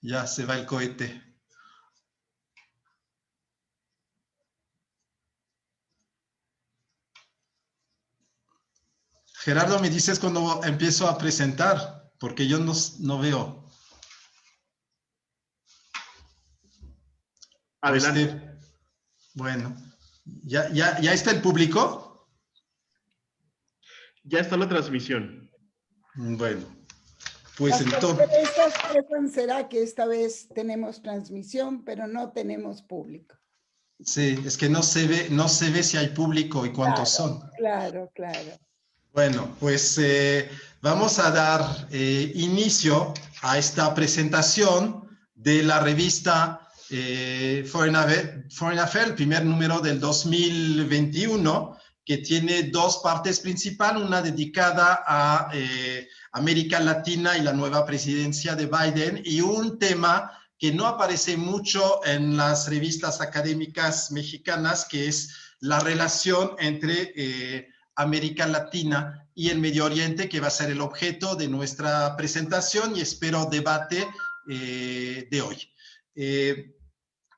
Ya se va el cohete. Gerardo, me dices cuando empiezo a presentar, porque yo no veo. Adelante. Bueno, ¿ya está el público? Ya está la transmisión. Bueno, pues La entonces... sorpresa será que esta vez tenemos transmisión, pero no tenemos público. Sí, es que no se ve si hay público y cuántos son. Claro. Bueno, pues vamos a dar inicio a esta presentación de la revista Foreign Affairs, el primer número del 2021, que tiene dos partes principales, una dedicada a América Latina y la nueva presidencia de Biden, y un tema que no aparece mucho en las revistas académicas mexicanas, que es la relación entre América Latina y el Medio Oriente, que va a ser el objeto de nuestra presentación y espero debate de hoy.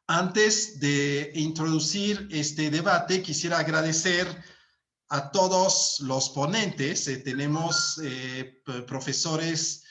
Antes de introducir este debate, quisiera agradecer a todos los ponentes. Tenemos profesores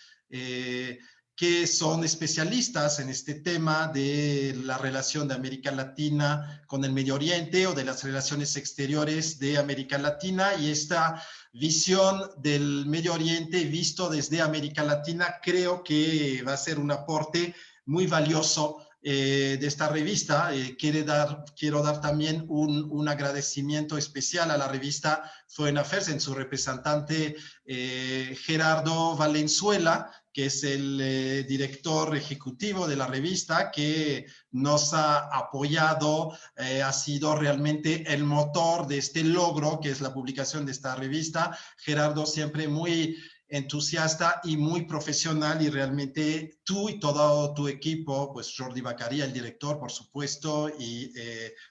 que son especialistas en este tema de la relación de América Latina con el Medio Oriente o de las relaciones exteriores de América Latina, y esta visión del Medio Oriente visto desde América Latina creo que va a ser un aporte muy valioso de esta revista. Quiero dar también un agradecimiento especial a la revista Foreign Affairs en su representante Gerardo Valenzuela, que es el director ejecutivo de la revista, que nos ha apoyado, ha sido realmente el motor de este logro, que es la publicación de esta revista. Gerardo siempre muy entusiasta y muy profesional, y realmente tú y todo tu equipo, pues Jordi Bacaría, el director, por supuesto, y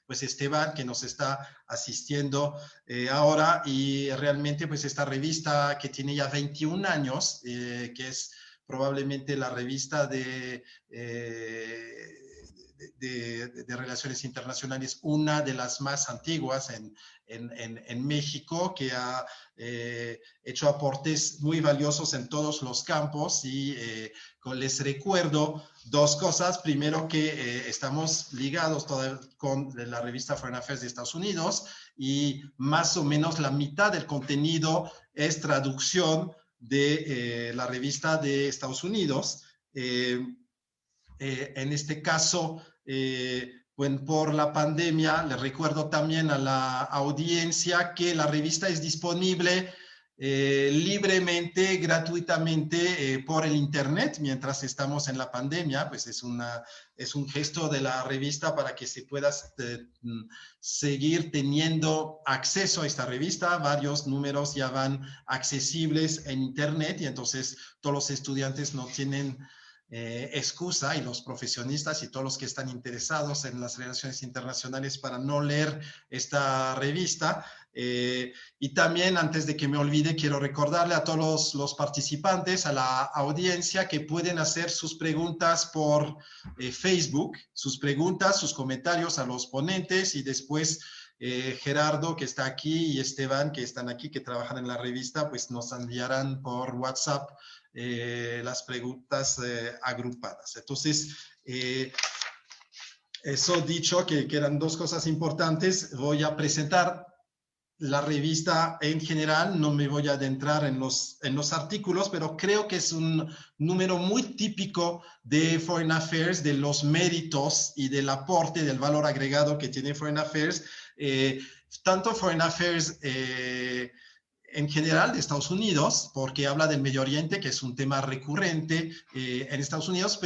pues Esteban, que nos está asistiendo ahora, y realmente pues esta revista que tiene ya 21 años, que es probablemente la revista de relaciones internacionales, una de las más antiguas en México, que ha hecho aportes muy valiosos en todos los campos. Y les recuerdo dos cosas. Primero, que estamos ligados con la revista Foreign Affairs de Estados Unidos, y más o menos la mitad del contenido es traducción de la revista de Estados Unidos. En este caso, bueno, por la pandemia, les recuerdo también a la audiencia que la revista es disponible libremente, gratuitamente por el internet mientras estamos en la pandemia. Pues es un gesto de la revista para que se pueda seguir teniendo acceso a esta revista. Varios números ya van accesibles en internet, y entonces todos los estudiantes no tienen excusa, y los profesionistas y todos los que están interesados en las relaciones internacionales, para no leer esta revista. Y también, antes de que me olvide, quiero recordarle a todos los participantes, a la audiencia, que pueden hacer sus preguntas por Facebook, sus preguntas, sus comentarios a los ponentes, y después Gerardo, que está aquí, y Esteban, que están aquí, que trabajan en la revista, pues nos enviarán por WhatsApp las preguntas agrupadas. Entonces, eso dicho, que eran dos cosas importantes, voy a presentar la revista en general. No me voy a adentrar en los artículos, pero creo que es un número muy típico de Foreign Affairs, de los méritos y del aporte, del valor agregado que tiene Foreign Affairs. Tanto Foreign Affairs en general de Estados Unidos, porque habla del Medio Oriente, que es un tema recurrente en Estados Unidos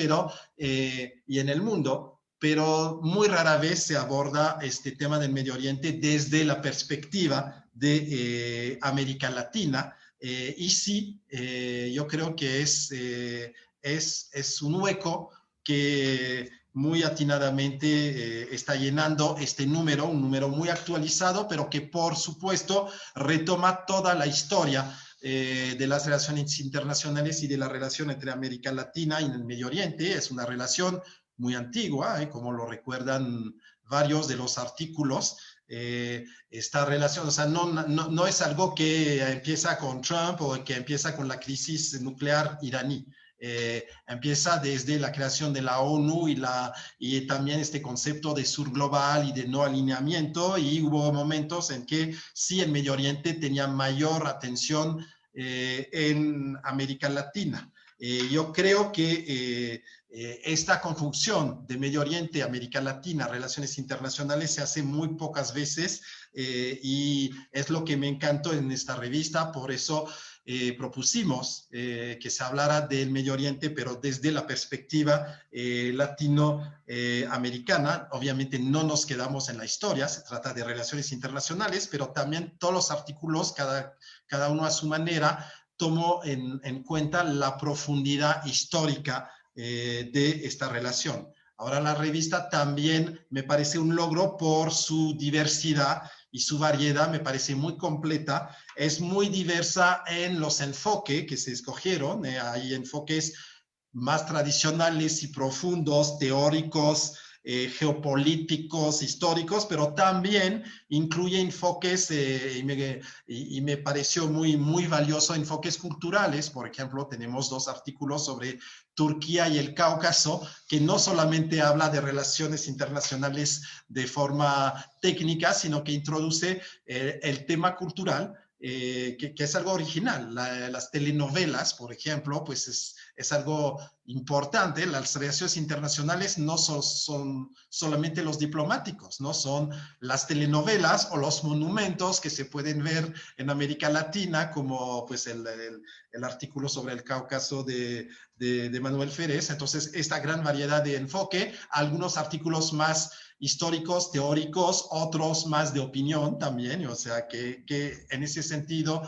y en el mundo, pero muy rara vez se aborda este tema del Medio Oriente desde la perspectiva de América Latina. Y sí, yo creo que es un hueco que muy atinadamente está llenando este número, un número muy actualizado, pero que por supuesto retoma toda la historia de las relaciones internacionales y de la relación entre América Latina y el Medio Oriente. Es una relación muy antigua, como lo recuerdan varios de los artículos. Esta relación, o sea, no es algo que empieza con Trump o que empieza con la crisis nuclear iraní. Empieza desde la creación de la ONU y también este concepto de sur global y de no alineamiento, y hubo momentos en que sí el Medio Oriente tenía mayor atención en América Latina. Yo creo que esta conjunción de Medio Oriente, América Latina, relaciones internacionales se hace muy pocas veces y es lo que me encantó en esta revista. Por eso propusimos que se hablara del Medio Oriente, pero desde la perspectiva latinoamericana. Obviamente no nos quedamos en la historia, se trata de relaciones internacionales, pero también todos los artículos, cada uno a su manera, tomó en cuenta la profundidad histórica de esta relación. Ahora la revista también me parece un logro por su diversidad y su variedad, me parece muy completa. Es muy diversa en los enfoques que se escogieron. Hay enfoques más tradicionales y profundos, teóricos, geopolíticos, históricos, pero también incluye enfoques, y me pareció muy valioso, enfoques culturales. Por ejemplo, tenemos 2 artículos sobre Turquía y el Cáucaso, que no solamente habla de relaciones internacionales de forma técnica, sino que introduce el tema cultural, que es algo original. Las telenovelas, por ejemplo, pues es algo importante. Las relaciones internacionales no son solamente los diplomáticos, ¿no? Son las telenovelas o los monumentos que se pueden ver en América Latina, como pues el artículo sobre el Cáucaso de Manuel Ferez. Entonces, esta gran variedad de enfoque, algunos artículos más históricos, teóricos, otros más de opinión también, o sea que en ese sentido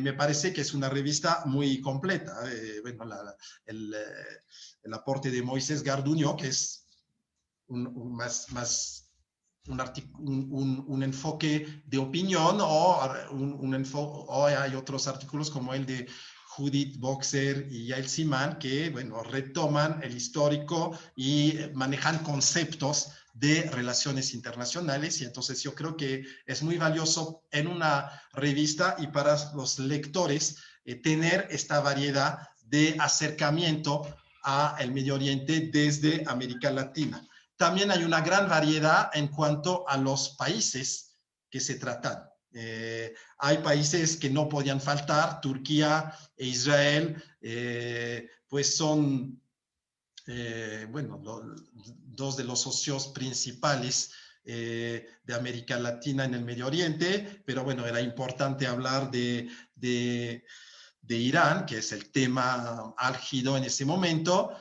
me parece que es una revista muy completa. Bueno, el aporte de Moisés Garduño, que es un enfoque de opinión, o hay otros artículos como el de Judith Boxer y Yael Simán, que bueno, retoman el histórico y manejan conceptos de relaciones internacionales. Y entonces yo creo que es muy valioso en una revista y para los lectores tener esta variedad de acercamiento al Medio Oriente desde América Latina. También hay una gran variedad en cuanto a los países que se tratan. Hay países que no podían faltar. Turquía e Israel, pues son, bueno, 2 de los socios principales de América Latina en el Medio Oriente, pero bueno, era importante hablar de Irán, que es el tema álgido en ese momento.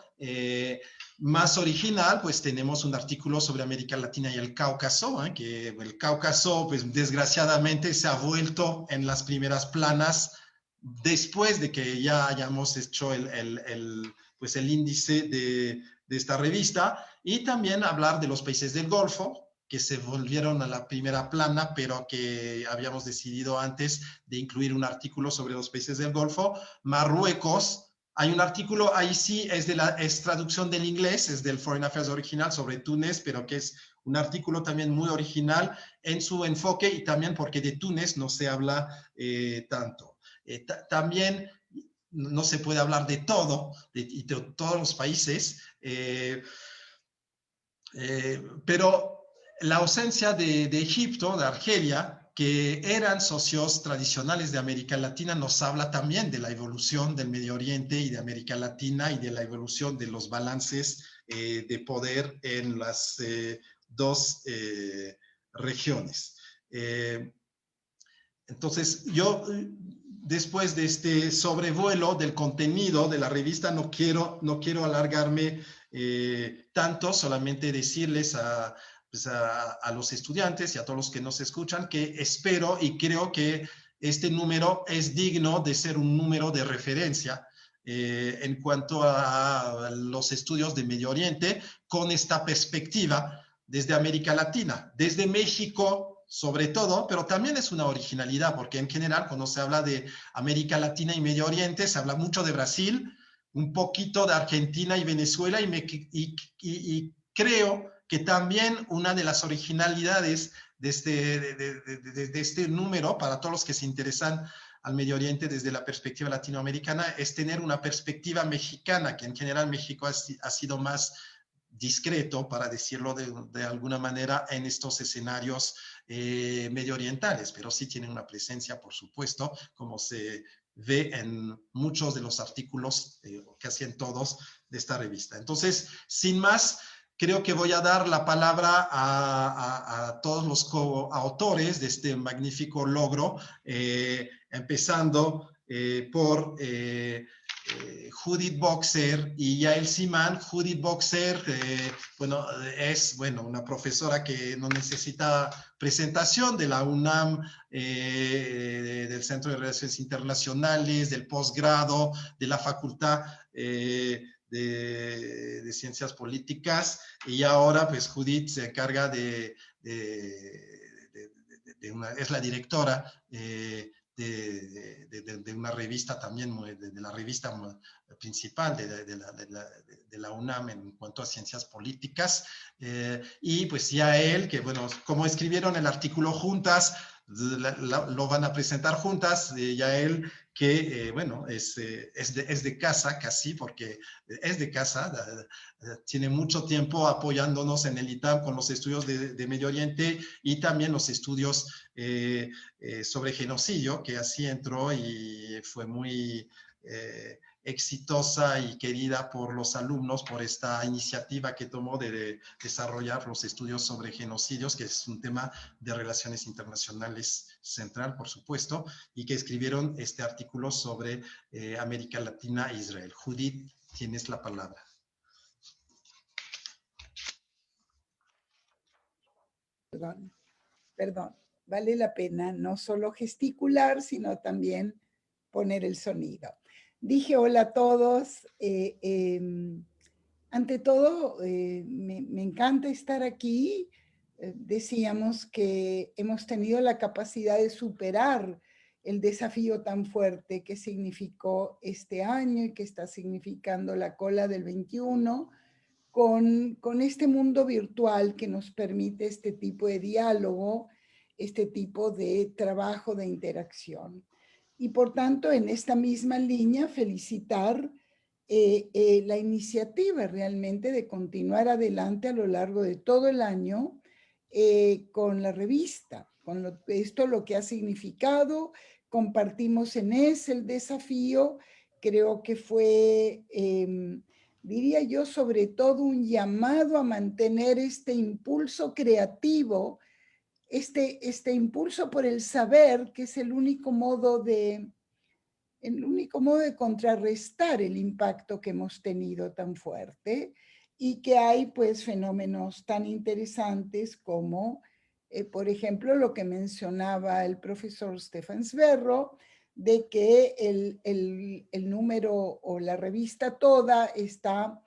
Más original, pues tenemos un artículo sobre América Latina y el Cáucaso, que el Cáucaso, pues desgraciadamente se ha vuelto en las primeras planas después de que ya hayamos hecho pues el índice de esta revista, y también hablar de los países del Golfo, que se volvieron a la primera plana, pero que habíamos decidido antes de incluir un artículo sobre los países del Golfo. Marruecos, hay un artículo, ahí sí es traducción del inglés, es del Foreign Affairs original sobre Túnez, pero que es un artículo también muy original en su enfoque, y también porque de Túnez no se habla tanto. También no se puede hablar de todo, de todos los países, pero la ausencia de Egipto, de Argelia, que eran socios tradicionales de América Latina, nos habla también de la evolución del Medio Oriente y de América Latina, y de la evolución de los balances de poder en las 2 regiones. Entonces, yo, después de este sobrevuelo del contenido de la revista, no quiero alargarme tanto, solamente decirles pues a los estudiantes y a todos los que nos escuchan que espero y creo que este número es digno de ser un número de referencia en cuanto a los estudios de Medio Oriente, con esta perspectiva desde América Latina. Desde México sobre todo, pero también es una originalidad, porque en general cuando se habla de América Latina y Medio Oriente, se habla mucho de Brasil, un poquito de Argentina y Venezuela, y creo que también una de las originalidades de este número, para todos los que se interesan al Medio Oriente desde la perspectiva latinoamericana, es tener una perspectiva mexicana, que en general México ha sido más discreto, para decirlo de alguna manera, en estos escenarios medio orientales, pero sí tienen una presencia, por supuesto, como se ve en muchos de los artículos, casi en todos, de esta revista. Entonces, sin más, creo que voy a dar la palabra a todos los coautores de este magnífico logro, empezando por Judith Boxer y Yael Simán. Judith Boxer, es una profesora que no necesita presentación, de la UNAM, del Centro de Relaciones Internacionales, del posgrado, de la Facultad de Ciencias Políticas, y ahora pues Judith se encarga es la directora de una revista también, de la revista principal de la UNAM en cuanto a ciencias políticas, y pues ya él, que bueno, como escribieron el artículo juntas, lo van a presentar juntas, ya él que, es de casa casi, porque es de casa, tiene mucho tiempo apoyándonos en el ITAM con los estudios de Medio Oriente y también los estudios sobre genocidio, que así entró y fue muy exitosa y querida por los alumnos por esta iniciativa que tomó de desarrollar los estudios sobre genocidios, que es un tema de relaciones internacionales central, por supuesto, y que escribieron este artículo sobre América Latina e Israel. Judith, tienes la palabra. Perdón, vale la pena no solo gesticular, sino también poner el sonido. Dije hola a todos. Ante todo, me encanta estar aquí. Decíamos que hemos tenido la capacidad de superar el desafío tan fuerte que significó este año y que está significando la cola del 21, con este mundo virtual que nos permite este tipo de diálogo, este tipo de trabajo de interacción. Y por tanto, en esta misma línea, felicitar la iniciativa realmente de continuar adelante a lo largo de todo el año con la revista, con esto lo que ha significado. Compartimos en el desafío. Creo que fue, diría yo, sobre todo un llamado a mantener este impulso creativo, este impulso por el saber, que es el único modo de contrarrestar el impacto que hemos tenido tan fuerte, y que hay pues fenómenos tan interesantes como, por ejemplo, lo que mencionaba el profesor Stefan Sverro, de que el número o la revista toda está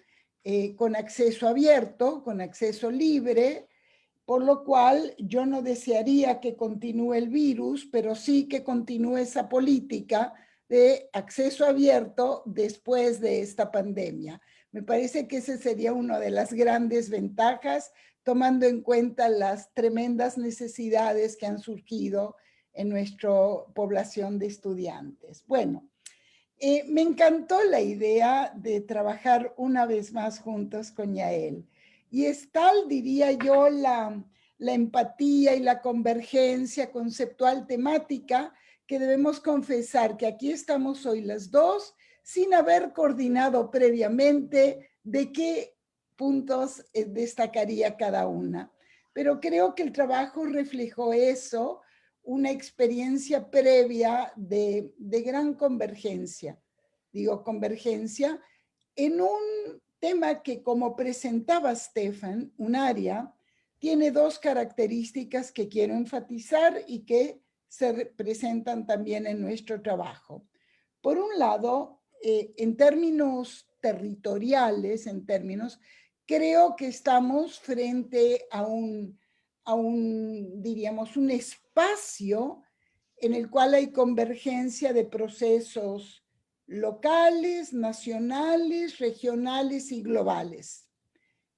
con acceso abierto, con acceso libre, por lo cual yo no desearía que continúe el virus, pero sí que continúe esa política de acceso abierto después de esta pandemia. Me parece que esa sería una de las grandes ventajas, tomando en cuenta las tremendas necesidades que han surgido en nuestra población de estudiantes. Bueno, me encantó la idea de trabajar una vez más juntos con Yael. Y es tal, diría yo, la empatía y la convergencia conceptual temática, que debemos confesar que aquí estamos hoy las dos sin haber coordinado previamente de qué puntos destacaría cada una. Pero creo que el trabajo reflejó eso, una experiencia previa de gran convergencia. Digo convergencia en un tema que, como presentaba Stefan, un área, tiene dos características que quiero enfatizar y que se presentan también en nuestro trabajo. Por un lado, en términos territoriales, creo que estamos frente a diríamos, un espacio en el cual hay convergencia de procesos locales, nacionales, regionales y globales.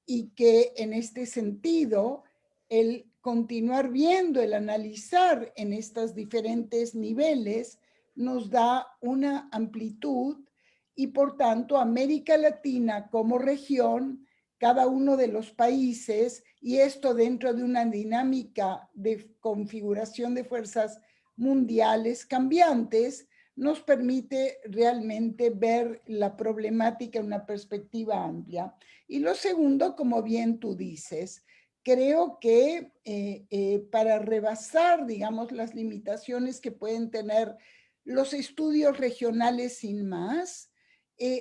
Y que en este sentido, el continuar viendo, el analizar en estos diferentes niveles, nos da una amplitud y por tanto América Latina como región, cada uno de los países, y esto dentro de una dinámica de configuración de fuerzas mundiales cambiantes, nos permite realmente ver la problemática en una perspectiva amplia. Y lo segundo, como bien tú dices, creo que para rebasar, digamos, las limitaciones que pueden tener los estudios regionales sin más,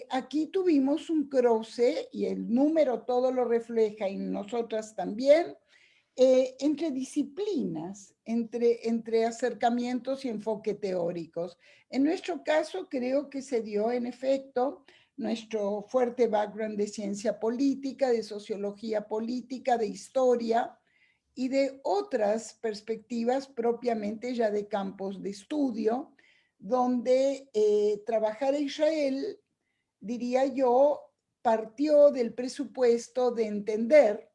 aquí tuvimos un cruce, y el número todo lo refleja y nosotras también, entre disciplinas, entre acercamientos y enfoque teóricos. En nuestro caso, creo que se dio en efecto nuestro fuerte background de ciencia política, de sociología política, de historia y de otras perspectivas propiamente ya de campos de estudio, donde trabajar a Israel, diría yo, partió del presupuesto de entender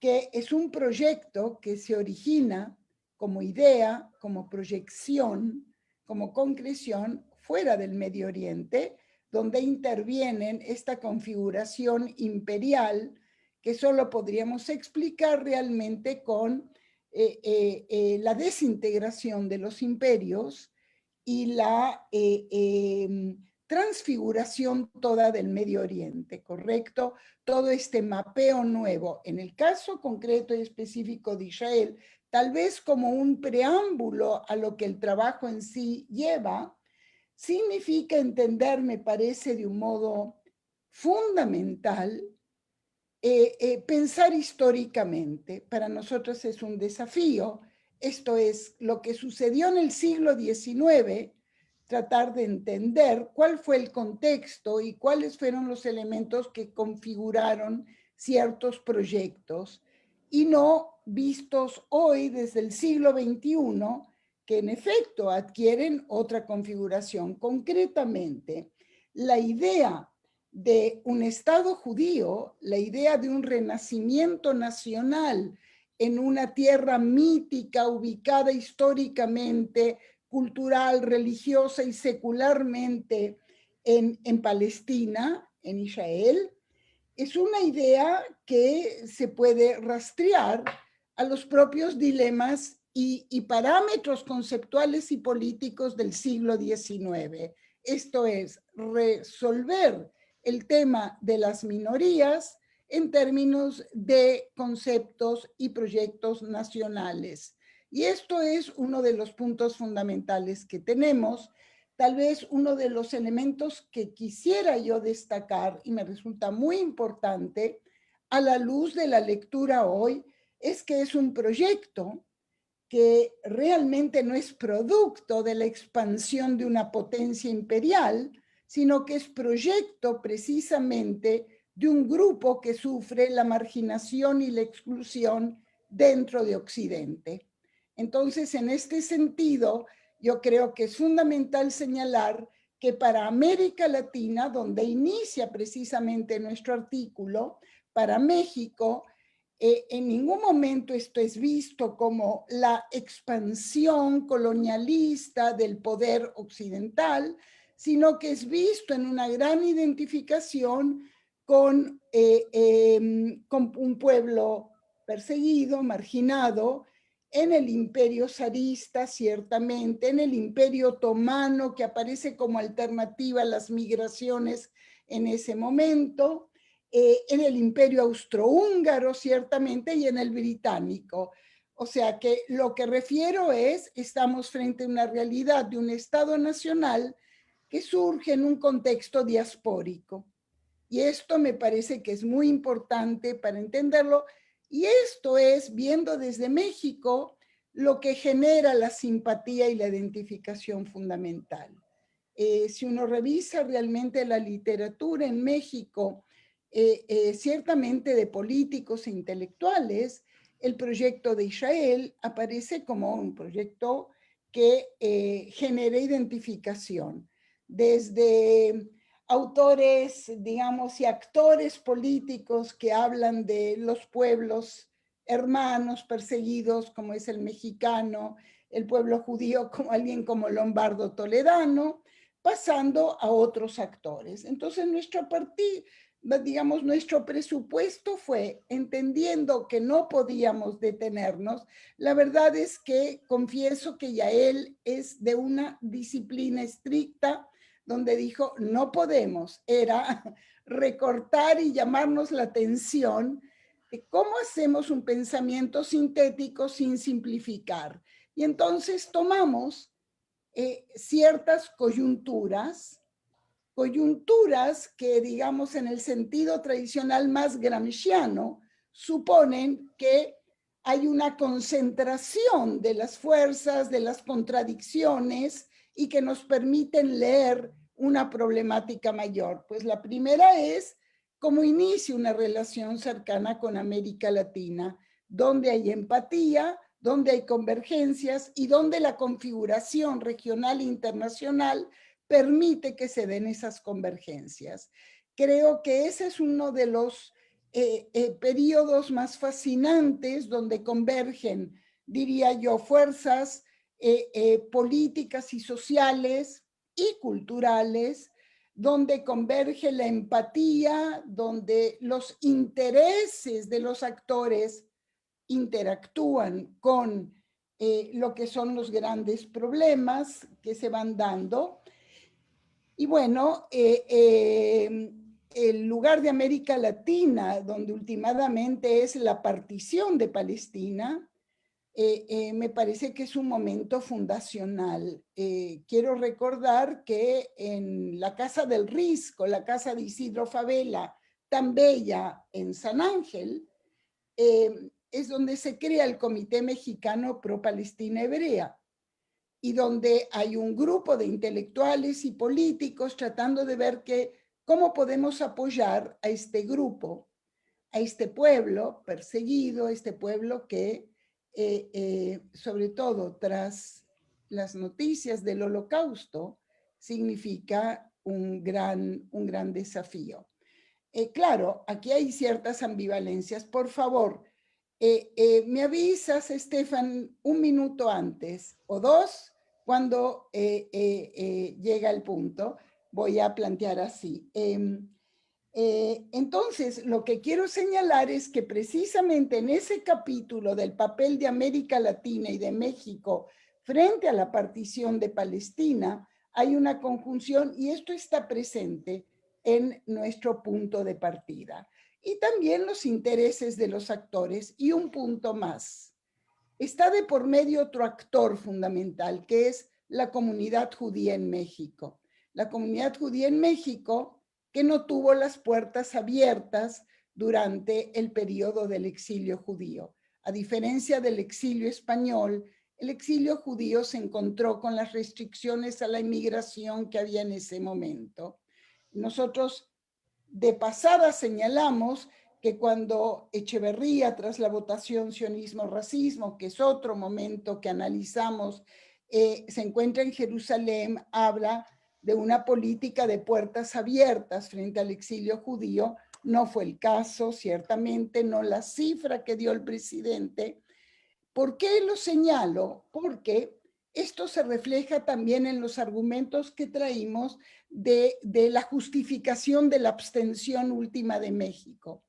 que es un proyecto que se origina como idea, como proyección, como concreción fuera del Medio Oriente, donde intervienen esta configuración imperial que solo podríamos explicar realmente con la desintegración de los imperios y la transfiguración toda del Medio Oriente, ¿correcto? Todo este mapeo nuevo, en el caso concreto y específico de Israel, tal vez como un preámbulo a lo que el trabajo en sí lleva, significa entender, me parece, de un modo fundamental, pensar históricamente. Para nosotros es un desafío. Esto es lo que sucedió en el siglo XIX, tratar de entender cuál fue el contexto y cuáles fueron los elementos que configuraron ciertos proyectos, y no vistos hoy desde el siglo XXI, que en efecto adquieren otra configuración. Concretamente, la idea de un Estado judío, la idea de un renacimiento nacional en una tierra mítica ubicada históricamente, cultural, religiosa y secularmente en Palestina, en Israel, es una idea que se puede rastrear a los propios dilemas y parámetros conceptuales y políticos del siglo XIX. Esto es, resolver el tema de las minorías en términos de conceptos y proyectos nacionales. Y esto es uno de los puntos fundamentales que tenemos. Tal vez uno de los elementos que quisiera yo destacar, y me resulta muy importante a la luz de la lectura hoy, es que es un proyecto que realmente no es producto de la expansión de una potencia imperial, sino que es proyecto precisamente de un grupo que sufre la marginación y la exclusión dentro de Occidente. Entonces, en este sentido, yo creo que es fundamental señalar que para América Latina, donde inicia precisamente nuestro artículo, para México, en ningún momento esto es visto como la expansión colonialista del poder occidental, sino que es visto en una gran identificación con un pueblo perseguido, marginado, en el imperio zarista, ciertamente, en el imperio otomano, que aparece como alternativa a las migraciones en ese momento, en el imperio austrohúngaro, ciertamente, y en el británico. O sea que lo que refiero es, estamos frente a una realidad de un Estado nacional que surge en un contexto diaspórico. Y esto me parece que es muy importante para entenderlo. Y esto es, viendo desde México, lo que genera la simpatía y la identificación fundamental. Si uno revisa realmente la literatura en México, ciertamente de políticos e intelectuales, el proyecto de Israel aparece como un proyecto que genera identificación. Desde autores, digamos, y actores políticos que hablan de los pueblos hermanos perseguidos, como es el mexicano, el pueblo judío, como alguien como Lombardo Toledano, pasando a otros actores. Entonces, nuestro presupuesto fue, entendiendo que no podíamos detenernos, la verdad es que confieso que Yael es de una disciplina estricta, donde dijo, no podemos, era recortar y llamarnos la atención de cómo hacemos un pensamiento sintético sin simplificar. Y entonces tomamos ciertas coyunturas que, digamos, en el sentido tradicional más gramsciano, suponen que hay una concentración de las fuerzas, de las contradicciones, y que nos permiten leer una problemática mayor. Pues la primera es cómo inicia una relación cercana con América Latina, donde hay empatía, donde hay convergencias y donde la configuración regional e internacional permite que se den esas convergencias. Creo que ese es uno de los periodos más fascinantes donde convergen, diría yo, fuerzas políticas y sociales y culturales, donde converge la empatía, donde los intereses de los actores interactúan con lo que son los grandes problemas que se van dando. Y bueno, el lugar de América Latina, donde últimamente es la partición de Palestina, me parece que es un momento fundacional. Quiero recordar que en la Casa del Risco, la casa de Isidro Favela, tan bella en San Ángel, es donde se crea el Comité Mexicano Pro Palestina Hebrea, y donde hay un grupo de intelectuales y políticos tratando de ver cómo podemos apoyar a este grupo, a este pueblo perseguido, a este pueblo que, sobre todo tras las noticias del Holocausto, significa un gran desafío. Claro, aquí hay ciertas ambivalencias. Por favor, me avisas, Estefan, un minuto antes o dos, cuando llega el punto. Voy a plantear así. Entonces, lo que quiero señalar es que precisamente en ese capítulo del papel de América Latina y de México frente a la partición de Palestina, hay una conjunción y esto está presente en nuestro punto de partida. Y también los intereses de los actores. Y un punto más. Está de por medio otro actor fundamental, que es la comunidad judía en México. La comunidad judía en México, que no tuvo las puertas abiertas durante el periodo del exilio judío. A diferencia del exilio español, el exilio judío se encontró con las restricciones a la inmigración que había en ese momento. Nosotros de pasada señalamos que cuando Echeverría, tras la votación sionismo-racismo, que es otro momento que analizamos, se encuentra en Jerusalén, habla de una política de puertas abiertas frente al exilio judío. No fue el caso, ciertamente, no la cifra que dio el presidente. ¿Por qué lo señalo? Porque esto se refleja también en los argumentos que traímos de la justificación de la abstención última de México.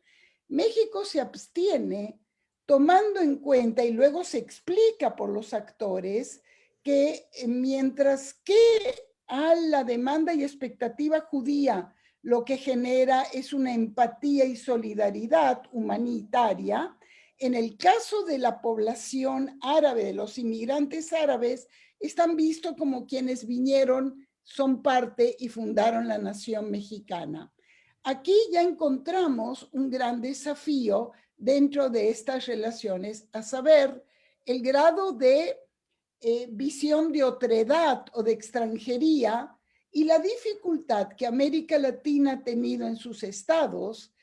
México se abstiene tomando en cuenta, y luego se explica por los actores, que mientras que a la demanda y expectativa judía lo que genera es una empatía y solidaridad humanitaria, en el caso de la población árabe, de los inmigrantes árabes, están vistos como quienes vinieron, son parte y fundaron la nación mexicana. Aquí ya encontramos un gran desafío dentro de estas relaciones, a saber, el grado de visión de otredad o de extranjería y la dificultad que América Latina ha tenido en sus estados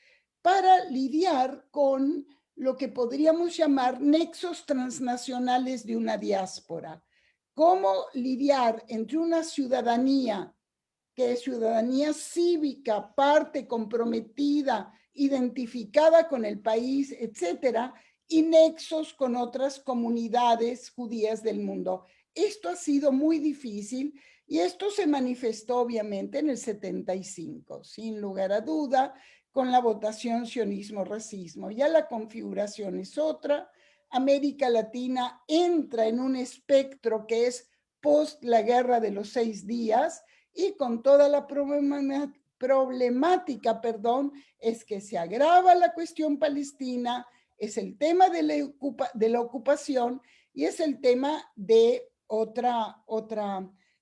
para lidiar con lo que podríamos llamar nexos transnacionales de una diáspora. Cómo lidiar entre una ciudadanía que es ciudadanía cívica, parte comprometida, identificada con el país, etcétera, y nexos con otras comunidades judías del mundo. Esto ha sido muy difícil y esto se manifestó obviamente en el 75, sin lugar a duda, con la votación sionismo-racismo. Ya la configuración es otra. América Latina entra en un espectro que es post la Guerra de los 6 días, y con toda la problemática, es que se agrava la cuestión palestina, es el tema de la ocupación y es el tema de otra,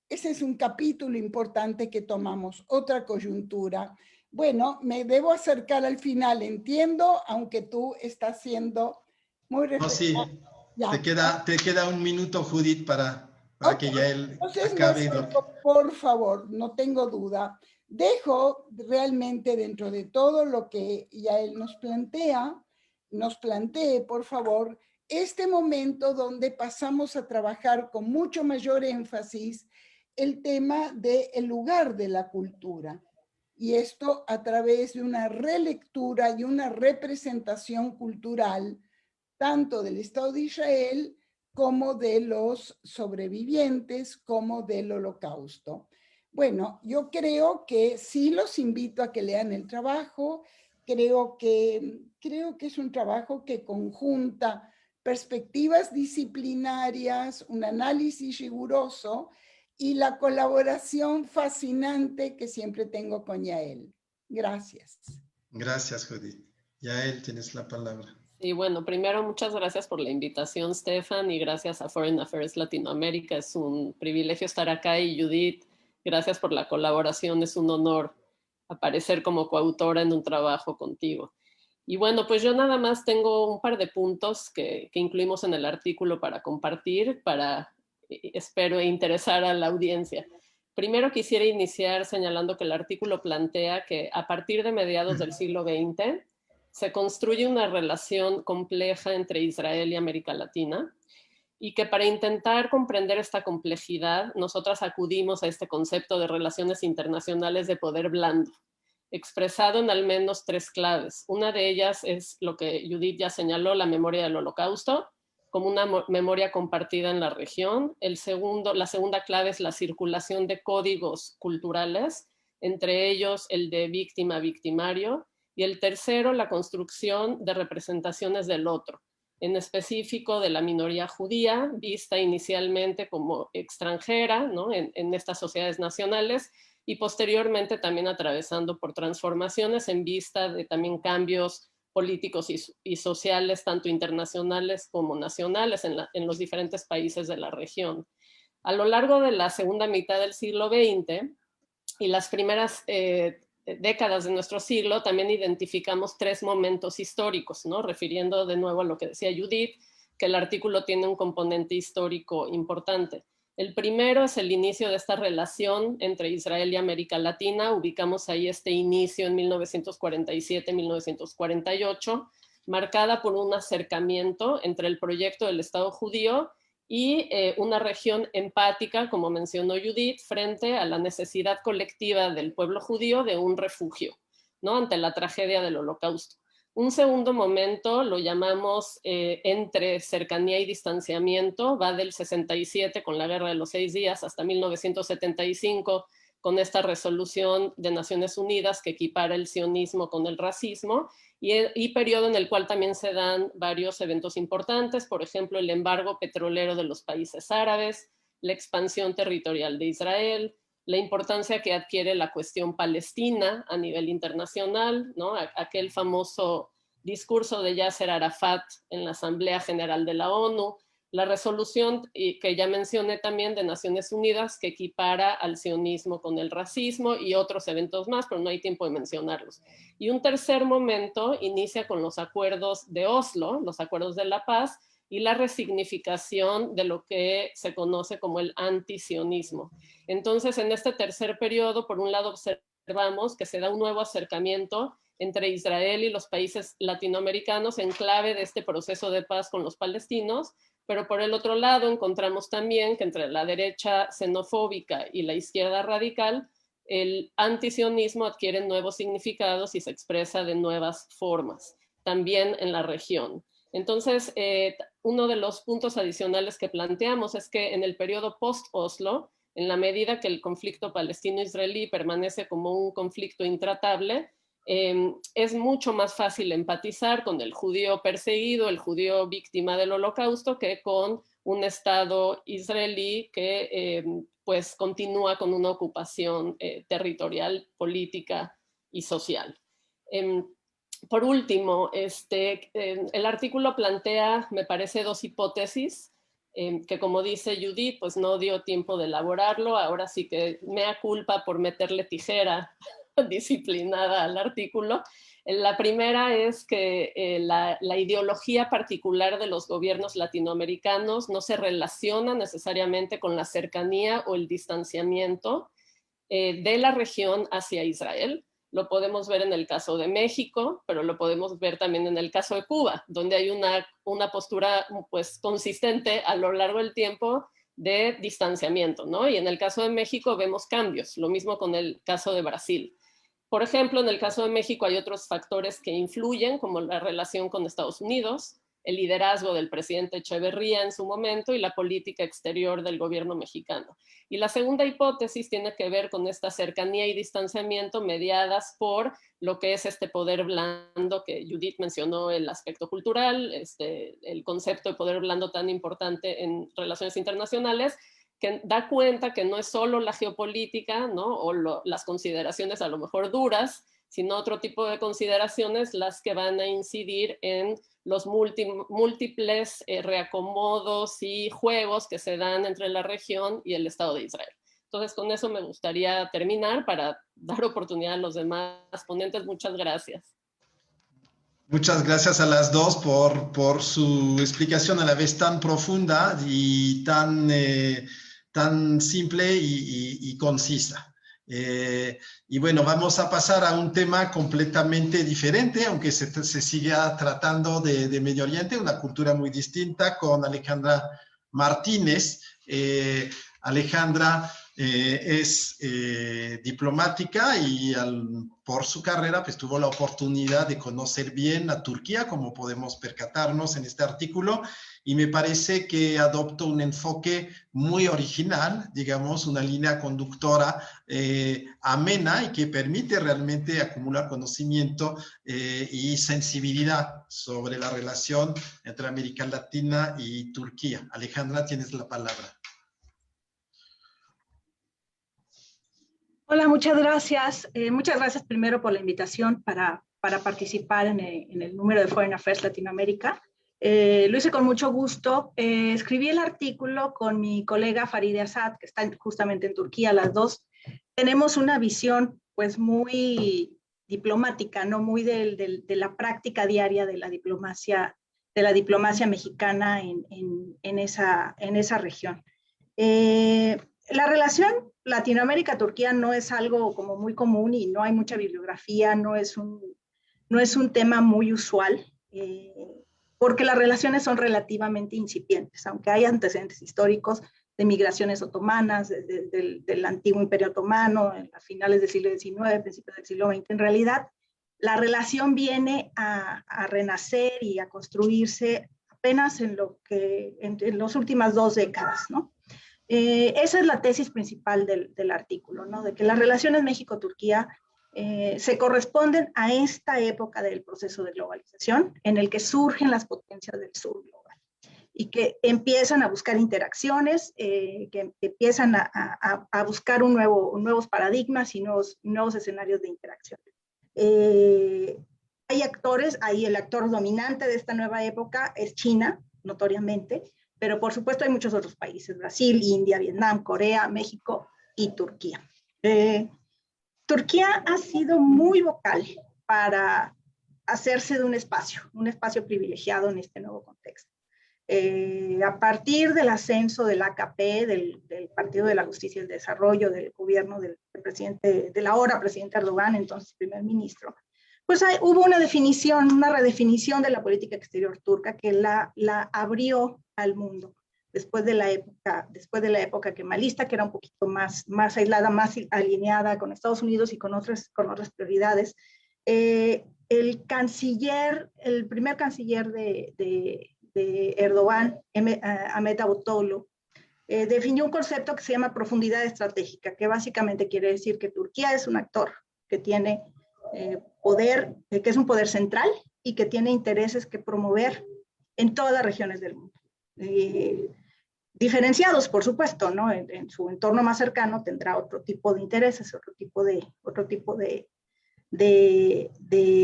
ese es un capítulo importante que tomamos, otra coyuntura. Bueno, me debo acercar al final, entiendo, aunque tú estás siendo muy No, sí, respetuoso. Ya. te queda un minuto, Judith, para Ok, que ya él entonces me acabe lo que... acerco, por favor, no tengo duda. Dejo realmente dentro de todo lo que ya él nos plantee, por favor, este momento donde pasamos a trabajar con mucho mayor énfasis el tema del lugar de la cultura. Y esto a través de una relectura y una representación cultural, tanto del Estado de Israel como de los sobrevivientes, como del Holocausto. Bueno, yo creo que sí los invito a que lean el trabajo, creo que es un trabajo que conjunta perspectivas disciplinarias, un análisis riguroso y la colaboración fascinante que siempre tengo con Yael. Gracias. Gracias, Judith. Ya él tienes la palabra. Y bueno, primero muchas gracias por la invitación, Stefan, y gracias a Foreign Affairs Latinoamérica. Es un privilegio estar acá, y Judith, gracias por la colaboración. Es un honor aparecer como coautora en un trabajo contigo. Y bueno, pues yo nada más tengo un par de puntos que incluimos en el artículo para compartir, espero interesar a la audiencia. Primero quisiera iniciar señalando que el artículo plantea que a partir de mediados del siglo XX, se construye una relación compleja entre Israel y América Latina, y que para intentar comprender esta complejidad, nosotras acudimos a este concepto de relaciones internacionales de poder blando, expresado en al menos 3 claves. Una de ellas es lo que Judith ya señaló, la memoria del Holocausto, como una memoria compartida en la región. La segunda clave es la circulación de códigos culturales, entre ellos el de víctima-victimario, y el tercero, la construcción de representaciones del otro, en específico de la minoría judía, vista inicialmente como extranjera, ¿no? en estas sociedades nacionales, y posteriormente también atravesando por transformaciones en vista de también cambios políticos y sociales, tanto internacionales como nacionales, en los diferentes países de la región. A lo largo de la segunda mitad del siglo XX y las primeras décadas de nuestro siglo, también identificamos 3 momentos históricos, ¿no? Refiriendo de nuevo a lo que decía Judith, que el artículo tiene un componente histórico importante. El primero es el inicio de esta relación entre Israel y América Latina. Ubicamos ahí este inicio en 1947-1948, marcada por un acercamiento entre el proyecto del Estado judío y una región empática, como mencionó Judith, frente a la necesidad colectiva del pueblo judío de un refugio, ¿no? Ante la tragedia del Holocausto. Un segundo momento lo llamamos entre cercanía y distanciamiento, va del 67 con la Guerra de los 6 días hasta 1975 con esta resolución de Naciones Unidas que equipara el sionismo con el racismo, y periodo en el cual también se dan varios eventos importantes, por ejemplo, el embargo petrolero de los países árabes, la expansión territorial de Israel, la importancia que adquiere la cuestión palestina a nivel internacional, ¿no? Aquel famoso discurso de Yasser Arafat en la Asamblea General de la ONU, la resolución que ya mencioné también de Naciones Unidas que equipara al sionismo con el racismo, y otros eventos más, pero no hay tiempo de mencionarlos. Y un tercer momento inicia con los acuerdos de Oslo, los acuerdos de la paz, y la resignificación de lo que se conoce como el antisionismo. Entonces, en este tercer periodo, por un lado, observamos que se da un nuevo acercamiento entre Israel y los países latinoamericanos en clave de este proceso de paz con los palestinos, pero por el otro lado encontramos también que entre la derecha xenofóbica y la izquierda radical, el antisionismo adquiere nuevos significados y se expresa de nuevas formas, también en la región. Entonces, uno de los puntos adicionales que planteamos es que en el periodo post-Oslo, en la medida que el conflicto palestino-israelí permanece como un conflicto intratable, es mucho más fácil empatizar con el judío perseguido, el judío víctima del holocausto, que con un Estado israelí que pues continúa con una ocupación territorial, política y social. Por último, el artículo plantea, me parece, dos hipótesis, que como dice Judith, pues no dio tiempo de elaborarlo, ahora sí que mea culpa por meterle tijera disciplinada al artículo. La primera es que la ideología particular de los gobiernos latinoamericanos no se relaciona necesariamente con la cercanía o el distanciamiento de la región hacia Israel. Lo podemos ver en el caso de México, pero lo podemos ver también en el caso de Cuba, donde hay una postura pues, consistente a lo largo del tiempo de distanciamiento, ¿no? Y en el caso de México vemos cambios, lo mismo con el caso de Brasil. Por ejemplo, en el caso de México hay otros factores que influyen, como la relación con Estados Unidos, el liderazgo del presidente Echeverría en su momento y la política exterior del gobierno mexicano. Y la segunda hipótesis tiene que ver con esta cercanía y distanciamiento mediadas por lo que es este poder blando que Judith mencionó, el aspecto cultural, el concepto de poder blando tan importante en relaciones internacionales, que da cuenta que no es solo la geopolítica, ¿no? O las consideraciones a lo mejor duras, sino otro tipo de consideraciones las que van a incidir en los múltiples reacomodos y juegos que se dan entre la región y el Estado de Israel. Entonces, con eso me gustaría terminar para dar oportunidad a los demás ponentes. Muchas gracias. Muchas gracias a las dos por su explicación a la vez tan profunda y tan simple y concisa. Y bueno, vamos a pasar a un tema completamente diferente, aunque se siga tratando de Medio Oriente, una cultura muy distinta, con Alejandra Martínez. Alejandra es diplomática y por su carrera pues tuvo la oportunidad de conocer bien a Turquía, como podemos percatarnos en este artículo, y me parece que adoptó un enfoque muy original, digamos, una línea conductora amena y que permite realmente acumular conocimiento y sensibilidad sobre la relación entre América Latina y Turquía. Alejandra, tienes la palabra. Hola, muchas gracias. Muchas gracias primero por la invitación para participar en el número de Foreign Affairs Latinoamérica. Lo hice con mucho gusto. Escribí el artículo con mi colega Farideh Assad, que está justamente en Turquía. Las dos tenemos una visión pues muy diplomática, ¿no? Muy de la práctica diaria de la diplomacia mexicana en esa región. La relación Latinoamérica-Turquía no es algo como muy común y no hay mucha bibliografía, no es un tema muy usual, porque las relaciones son relativamente incipientes, aunque hay antecedentes históricos de migraciones otomanas, del antiguo Imperio Otomano, a finales del siglo XIX, principios del siglo XX. En realidad, la relación viene a renacer y a construirse apenas en las últimas 2 décadas, ¿no? Esa es la tesis principal del artículo, ¿no? De que las relaciones México-Turquía se corresponden a esta época del proceso de globalización en el que surgen las potencias del sur global y que empiezan a buscar interacciones, que empiezan a buscar nuevos paradigmas y nuevos escenarios de interacción. Hay actores, el actor dominante de esta nueva época es China, notoriamente, pero por supuesto hay muchos otros países, Brasil, India, Vietnam, Corea, México y Turquía. Turquía ha sido muy vocal para hacerse de un espacio privilegiado en este nuevo contexto. A partir del ascenso del AKP, del Partido de la Justicia y el Desarrollo, del gobierno del ahora presidente Erdogan, entonces primer ministro, pues hubo una definición, una redefinición de la política exterior turca que la abrió al mundo después de la época kemalista, que era un poquito más aislada, más alineada con Estados Unidos y con otras prioridades. El primer canciller de Erdogan, Ahmet Davutoğlu, definió un concepto que se llama profundidad estratégica, que básicamente quiere decir que Turquía es un actor que tiene poder, que es un poder central y que tiene intereses que promover en todas las regiones del mundo. Diferenciados, por supuesto, ¿no? En su entorno más cercano tendrá otro tipo de intereses, otro tipo de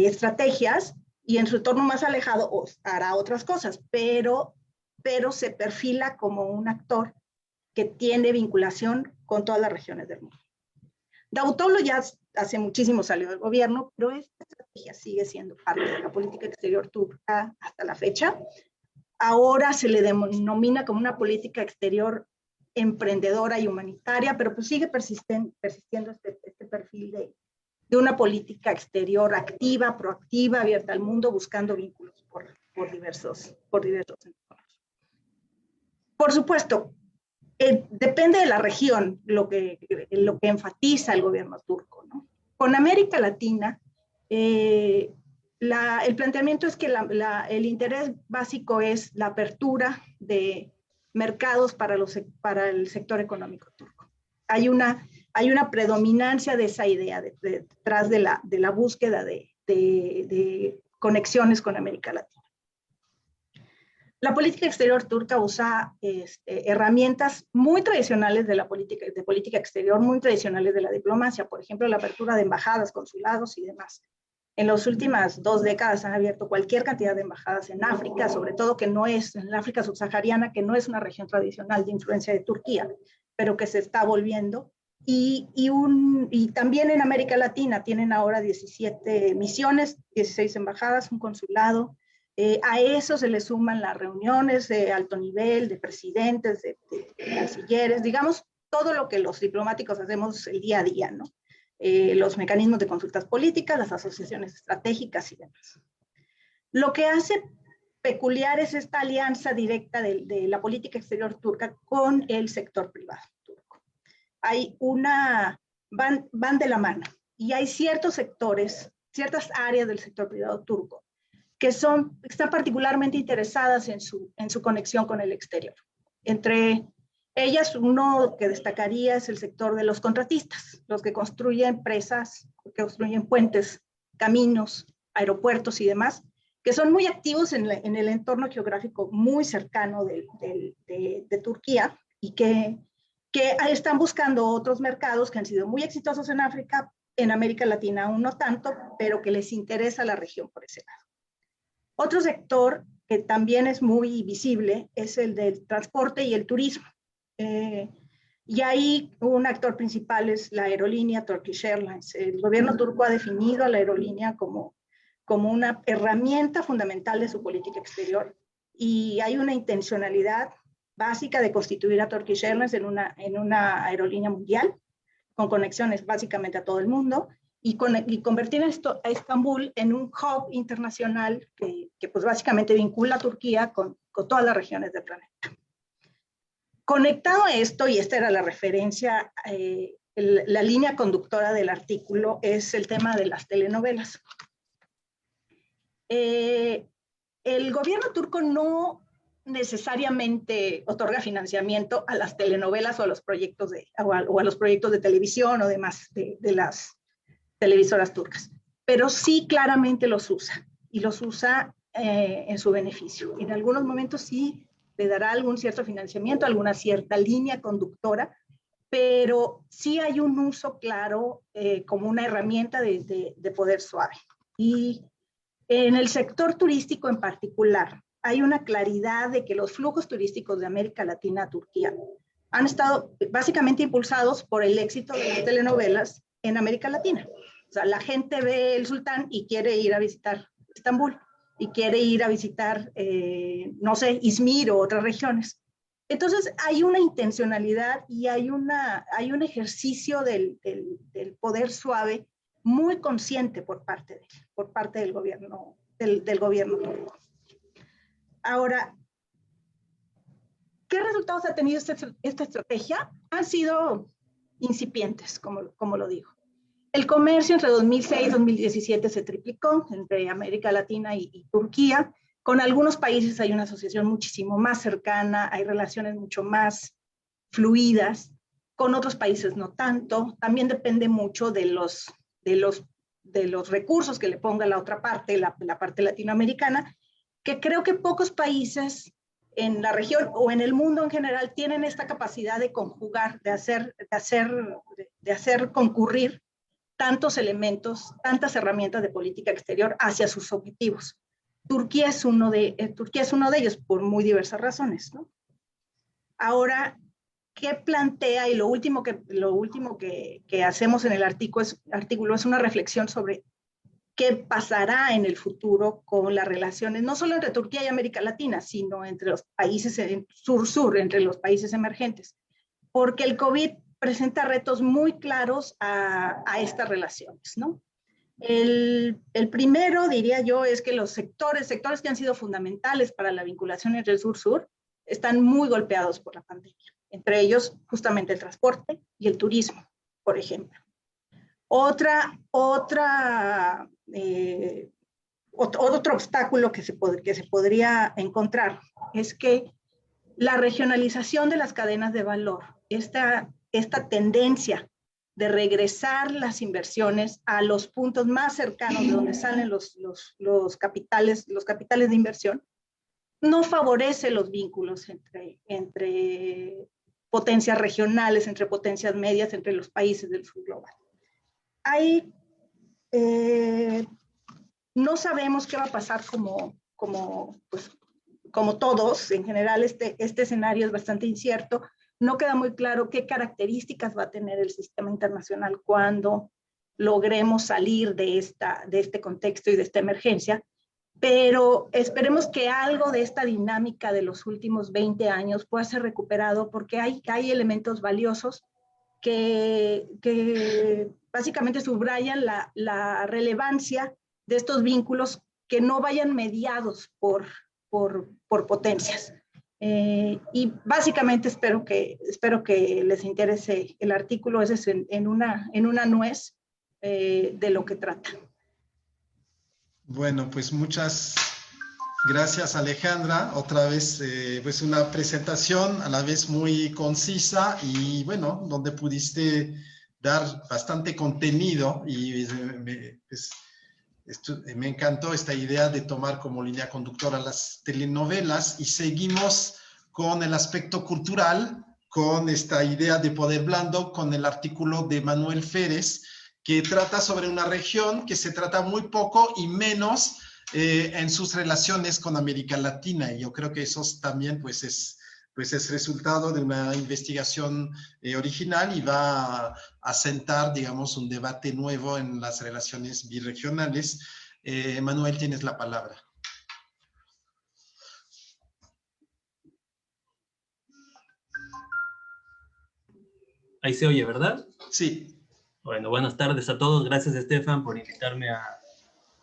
estrategias, y en su entorno más alejado hará otras cosas, pero se perfila como un actor que tiene vinculación con todas las regiones del mundo. Davutoğlu ya hace muchísimo salió del gobierno, pero esta estrategia sigue siendo parte de la política exterior turca hasta la fecha. Ahora se le denomina como una política exterior emprendedora y humanitaria, pero pues sigue persistiendo este perfil de una política exterior activa, proactiva, abierta al mundo, buscando vínculos por diversos entornos. Por supuesto, depende de la región lo que enfatiza el gobierno turco, ¿no? Con América Latina, el planteamiento es que el interés básico es la apertura de mercados para el sector económico turco. Hay una predominancia de esa idea detrás de la búsqueda de conexiones con América Latina. La política exterior turca usa herramientas muy tradicionales de política exterior, muy tradicionales de la diplomacia, por ejemplo, la apertura de embajadas, consulados y demás. En las últimas 2 décadas han abierto cualquier cantidad de embajadas en África, sobre todo que no es en la África subsahariana, que no es una región tradicional de influencia de Turquía, pero que se está volviendo. Y también en América Latina tienen ahora 17 misiones, 16 embajadas, un consulado. A eso se le suman las reuniones de alto nivel, de presidentes, de cancilleres, digamos, todo lo que los diplomáticos hacemos el día a día, ¿no? Los mecanismos de consultas políticas, las asociaciones estratégicas y demás. Lo que hace peculiar es esta alianza directa de la política exterior turca con el sector privado turco. Van de la mano, y hay ciertos sectores, ciertas áreas del sector privado turco que están particularmente interesadas en su conexión con el exterior. Entre ellas, uno que destacaría es el sector de los contratistas, los que construyen presas, que construyen puentes, caminos, aeropuertos y demás, que son muy activos en el entorno geográfico muy cercano de Turquía, y que están buscando otros mercados que han sido muy exitosos en África, en América Latina aún no tanto, pero que les interesa la región por ese lado. Otro sector que también es muy visible es el del transporte y el turismo. Y ahí un actor principal es la aerolínea Turkish Airlines. El gobierno turco ha definido a la aerolínea como una herramienta fundamental de su política exterior, y hay una intencionalidad básica de constituir a Turkish Airlines en una aerolínea mundial, con conexiones básicamente a todo el mundo, y convertir a Estambul en un hub internacional que pues básicamente vincula a Turquía con todas las regiones del planeta. Conectado a esto, y esta era la referencia, la línea conductora del artículo es el tema de las telenovelas. El gobierno turco no necesariamente otorga financiamiento a las telenovelas o a los proyectos de televisión o demás de las televisoras turcas, pero sí claramente los usa, y los usa en su beneficio. En algunos momentos sí le dará algún cierto financiamiento, alguna cierta línea conductora, pero sí hay un uso claro como una herramienta de poder suave. Y en el sector turístico en particular, hay una claridad de que los flujos turísticos de América Latina a Turquía han estado básicamente impulsados por el éxito de las telenovelas en América Latina. O sea, la gente ve El Sultán y quiere ir a visitar Estambul, y quiere ir a visitar, no sé, Izmir o otras regiones. Entonces, hay una intencionalidad y hay un ejercicio del poder suave muy consciente por parte del gobierno, del gobierno turco. Ahora, ¿qué resultados ha tenido esta estrategia? Han sido incipientes, como lo digo. El comercio entre 2006 y 2017 se triplicó entre América Latina y Turquía. Con algunos países hay una asociación muchísimo más cercana, hay relaciones mucho más fluidas, con otros países no tanto. También depende mucho de los recursos que le ponga la otra parte, la parte latinoamericana, que creo que pocos países en la región o en el mundo en general tienen esta capacidad de conjugar, de hacer concurrir tantos elementos, tantas herramientas de política exterior hacia sus objetivos. Turquía es uno de ellos por muy diversas razones, ¿no? Ahora, ¿qué plantea? Y lo último que hacemos en el artículo es una reflexión sobre qué pasará en el futuro con las relaciones, no solo entre Turquía y América Latina, sino entre los países sur-sur, entre los países emergentes, porque el COVID presenta retos muy claros a estas relaciones, ¿no? El primero, diría yo, es que los sectores que han sido fundamentales para la vinculación entre el sur-sur están muy golpeados por la pandemia, entre ellos justamente el transporte y el turismo, por ejemplo. Otro obstáculo que se podría encontrar es que la regionalización de las cadenas de valor, esta tendencia de regresar las inversiones a los puntos más cercanos de donde salen los capitales de inversión, no favorece los vínculos entre potencias regionales, entre potencias medias, entre los países del sur global. No sabemos qué va a pasar como todos. En general, este escenario es bastante incierto. No queda muy claro qué características va a tener el sistema internacional cuando logremos salir de este contexto y de esta emergencia, pero esperemos que algo de esta dinámica de los últimos 20 años pueda ser recuperado, porque hay elementos valiosos que básicamente subrayan la relevancia de estos vínculos que no vayan mediados por potencias. Y básicamente espero que les interese el artículo. Ese es en una nuez de lo que trata. Bueno, pues muchas gracias, Alejandra. Otra vez, pues una presentación a la vez muy concisa y bueno, donde pudiste dar bastante contenido y me encantó esta idea de tomar como línea conductora las telenovelas, y seguimos con el aspecto cultural, con esta idea de poder blando, con el artículo de Manuel Férez, que trata sobre una región que se trata muy poco y menos en sus relaciones con América Latina. Y yo creo que eso también pues es resultado de una investigación original y va a sentar, digamos, un debate nuevo en las relaciones birregionales. Manuel, tienes la palabra. Ahí se oye, ¿verdad? Sí. Bueno, buenas tardes a todos. Gracias, Estefan, por invitarme a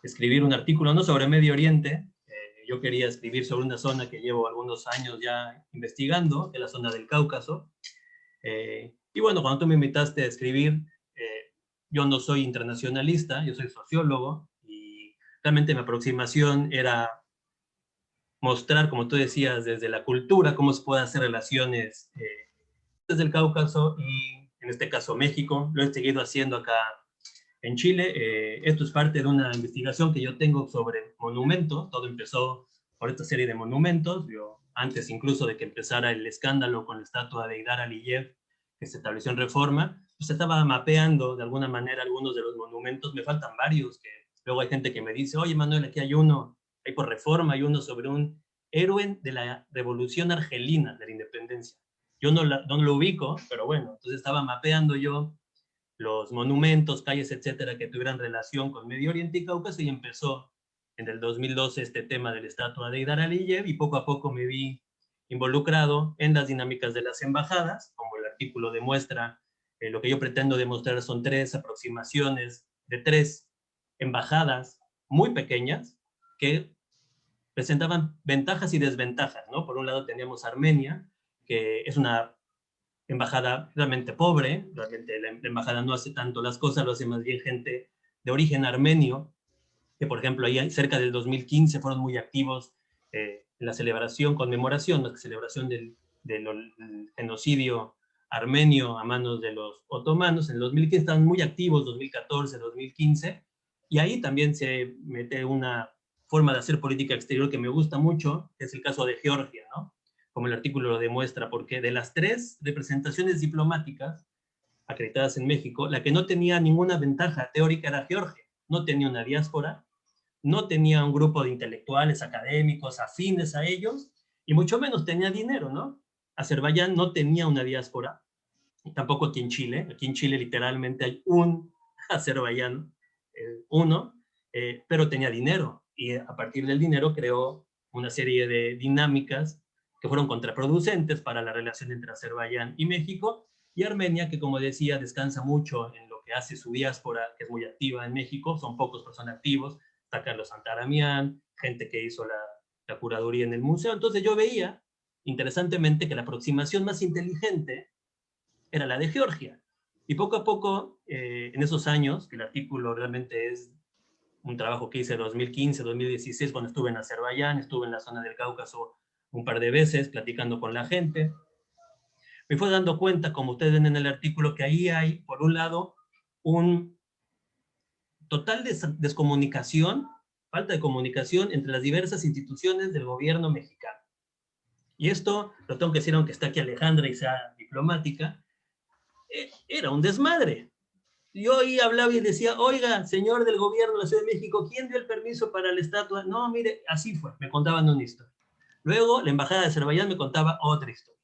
escribir un artículo, ¿no?, sobre Medio Oriente. Yo quería escribir sobre una zona que llevo algunos años ya investigando, que es la zona del Cáucaso. Y bueno, cuando tú me invitaste a escribir, yo no soy internacionalista, yo soy sociólogo, y realmente mi aproximación era mostrar, como tú decías, desde la cultura, cómo se pueden hacer relaciones desde el Cáucaso y, en este caso, México. Lo he seguido haciendo acá en Chile. Esto es parte de una investigación que yo tengo sobre monumentos. Todo empezó por esta serie de monumentos. Antes incluso de que empezara el escándalo con la estatua de Heydar Aliyev, que se estableció en Reforma, pues estaba mapeando de alguna manera algunos de los monumentos. Me faltan varios, que luego hay gente que me dice, oye, Manuel, aquí hay uno, hay por Reforma, hay uno sobre un héroe de la Revolución Argelina, de la Independencia. Yo no lo ubico, pero bueno, entonces estaba mapeando yo los monumentos, calles, etcétera, que tuvieran relación con Medio Oriente y Cáucaso, y empezó en el 2012 este tema de la estatua de Heydar Aliyev, y poco a poco me vi involucrado en las dinámicas de las embajadas. Como el artículo demuestra, lo que yo pretendo demostrar son 3 aproximaciones de 3 embajadas muy pequeñas que presentaban ventajas y desventajas, ¿no? Por un lado teníamos Armenia, que es una embajada realmente pobre, realmente la embajada no hace tanto las cosas, lo hace más bien gente de origen armenio, que por ejemplo ahí cerca del 2015 fueron muy activos en la conmemoración, la celebración del genocidio armenio a manos de los otomanos. En el 2015 estaban muy activos, 2014, 2015, y ahí también se mete una forma de hacer política exterior que me gusta mucho, que es el caso de Georgia, ¿no? Como el artículo lo demuestra, porque de las 3 representaciones diplomáticas acreditadas en México, la que no tenía ninguna ventaja teórica era Georgia. No tenía una diáspora, no tenía un grupo de intelectuales, académicos, afines a ellos, y mucho menos tenía dinero, ¿no? Azerbaiyán no tenía una diáspora, tampoco aquí en Chile. Aquí en Chile literalmente hay un Azerbaiyán, pero tenía dinero, y a partir del dinero creó una serie de dinámicas que fueron contraproducentes para la relación entre Azerbaiyán y México, y Armenia, que como decía, descansa mucho en lo que hace su diáspora, que es muy activa en México, son pocos pero son activos, está Carlos Santaramián, gente que hizo la curaduría en el museo. Entonces yo veía, interesantemente, que la aproximación más inteligente era la de Georgia. Y poco a poco, en esos años, que el artículo realmente es un trabajo que hice en 2015, 2016, cuando estuve en Azerbaiyán, estuve en la zona del Cáucaso un par de veces platicando con la gente, me fue dando cuenta, como ustedes ven en el artículo, que ahí hay, por un lado, un total descomunicación, falta de comunicación entre las diversas instituciones del gobierno mexicano. Y esto, lo tengo que decir aunque está aquí Alejandra y sea diplomática, era un desmadre. Yo ahí hablaba y decía, oiga, señor del gobierno de la Ciudad de México, ¿quién dio el permiso para la estatua? No, mire, así fue, me contaban una historia. Luego, la embajada de Azerbaiyán me contaba otra historia.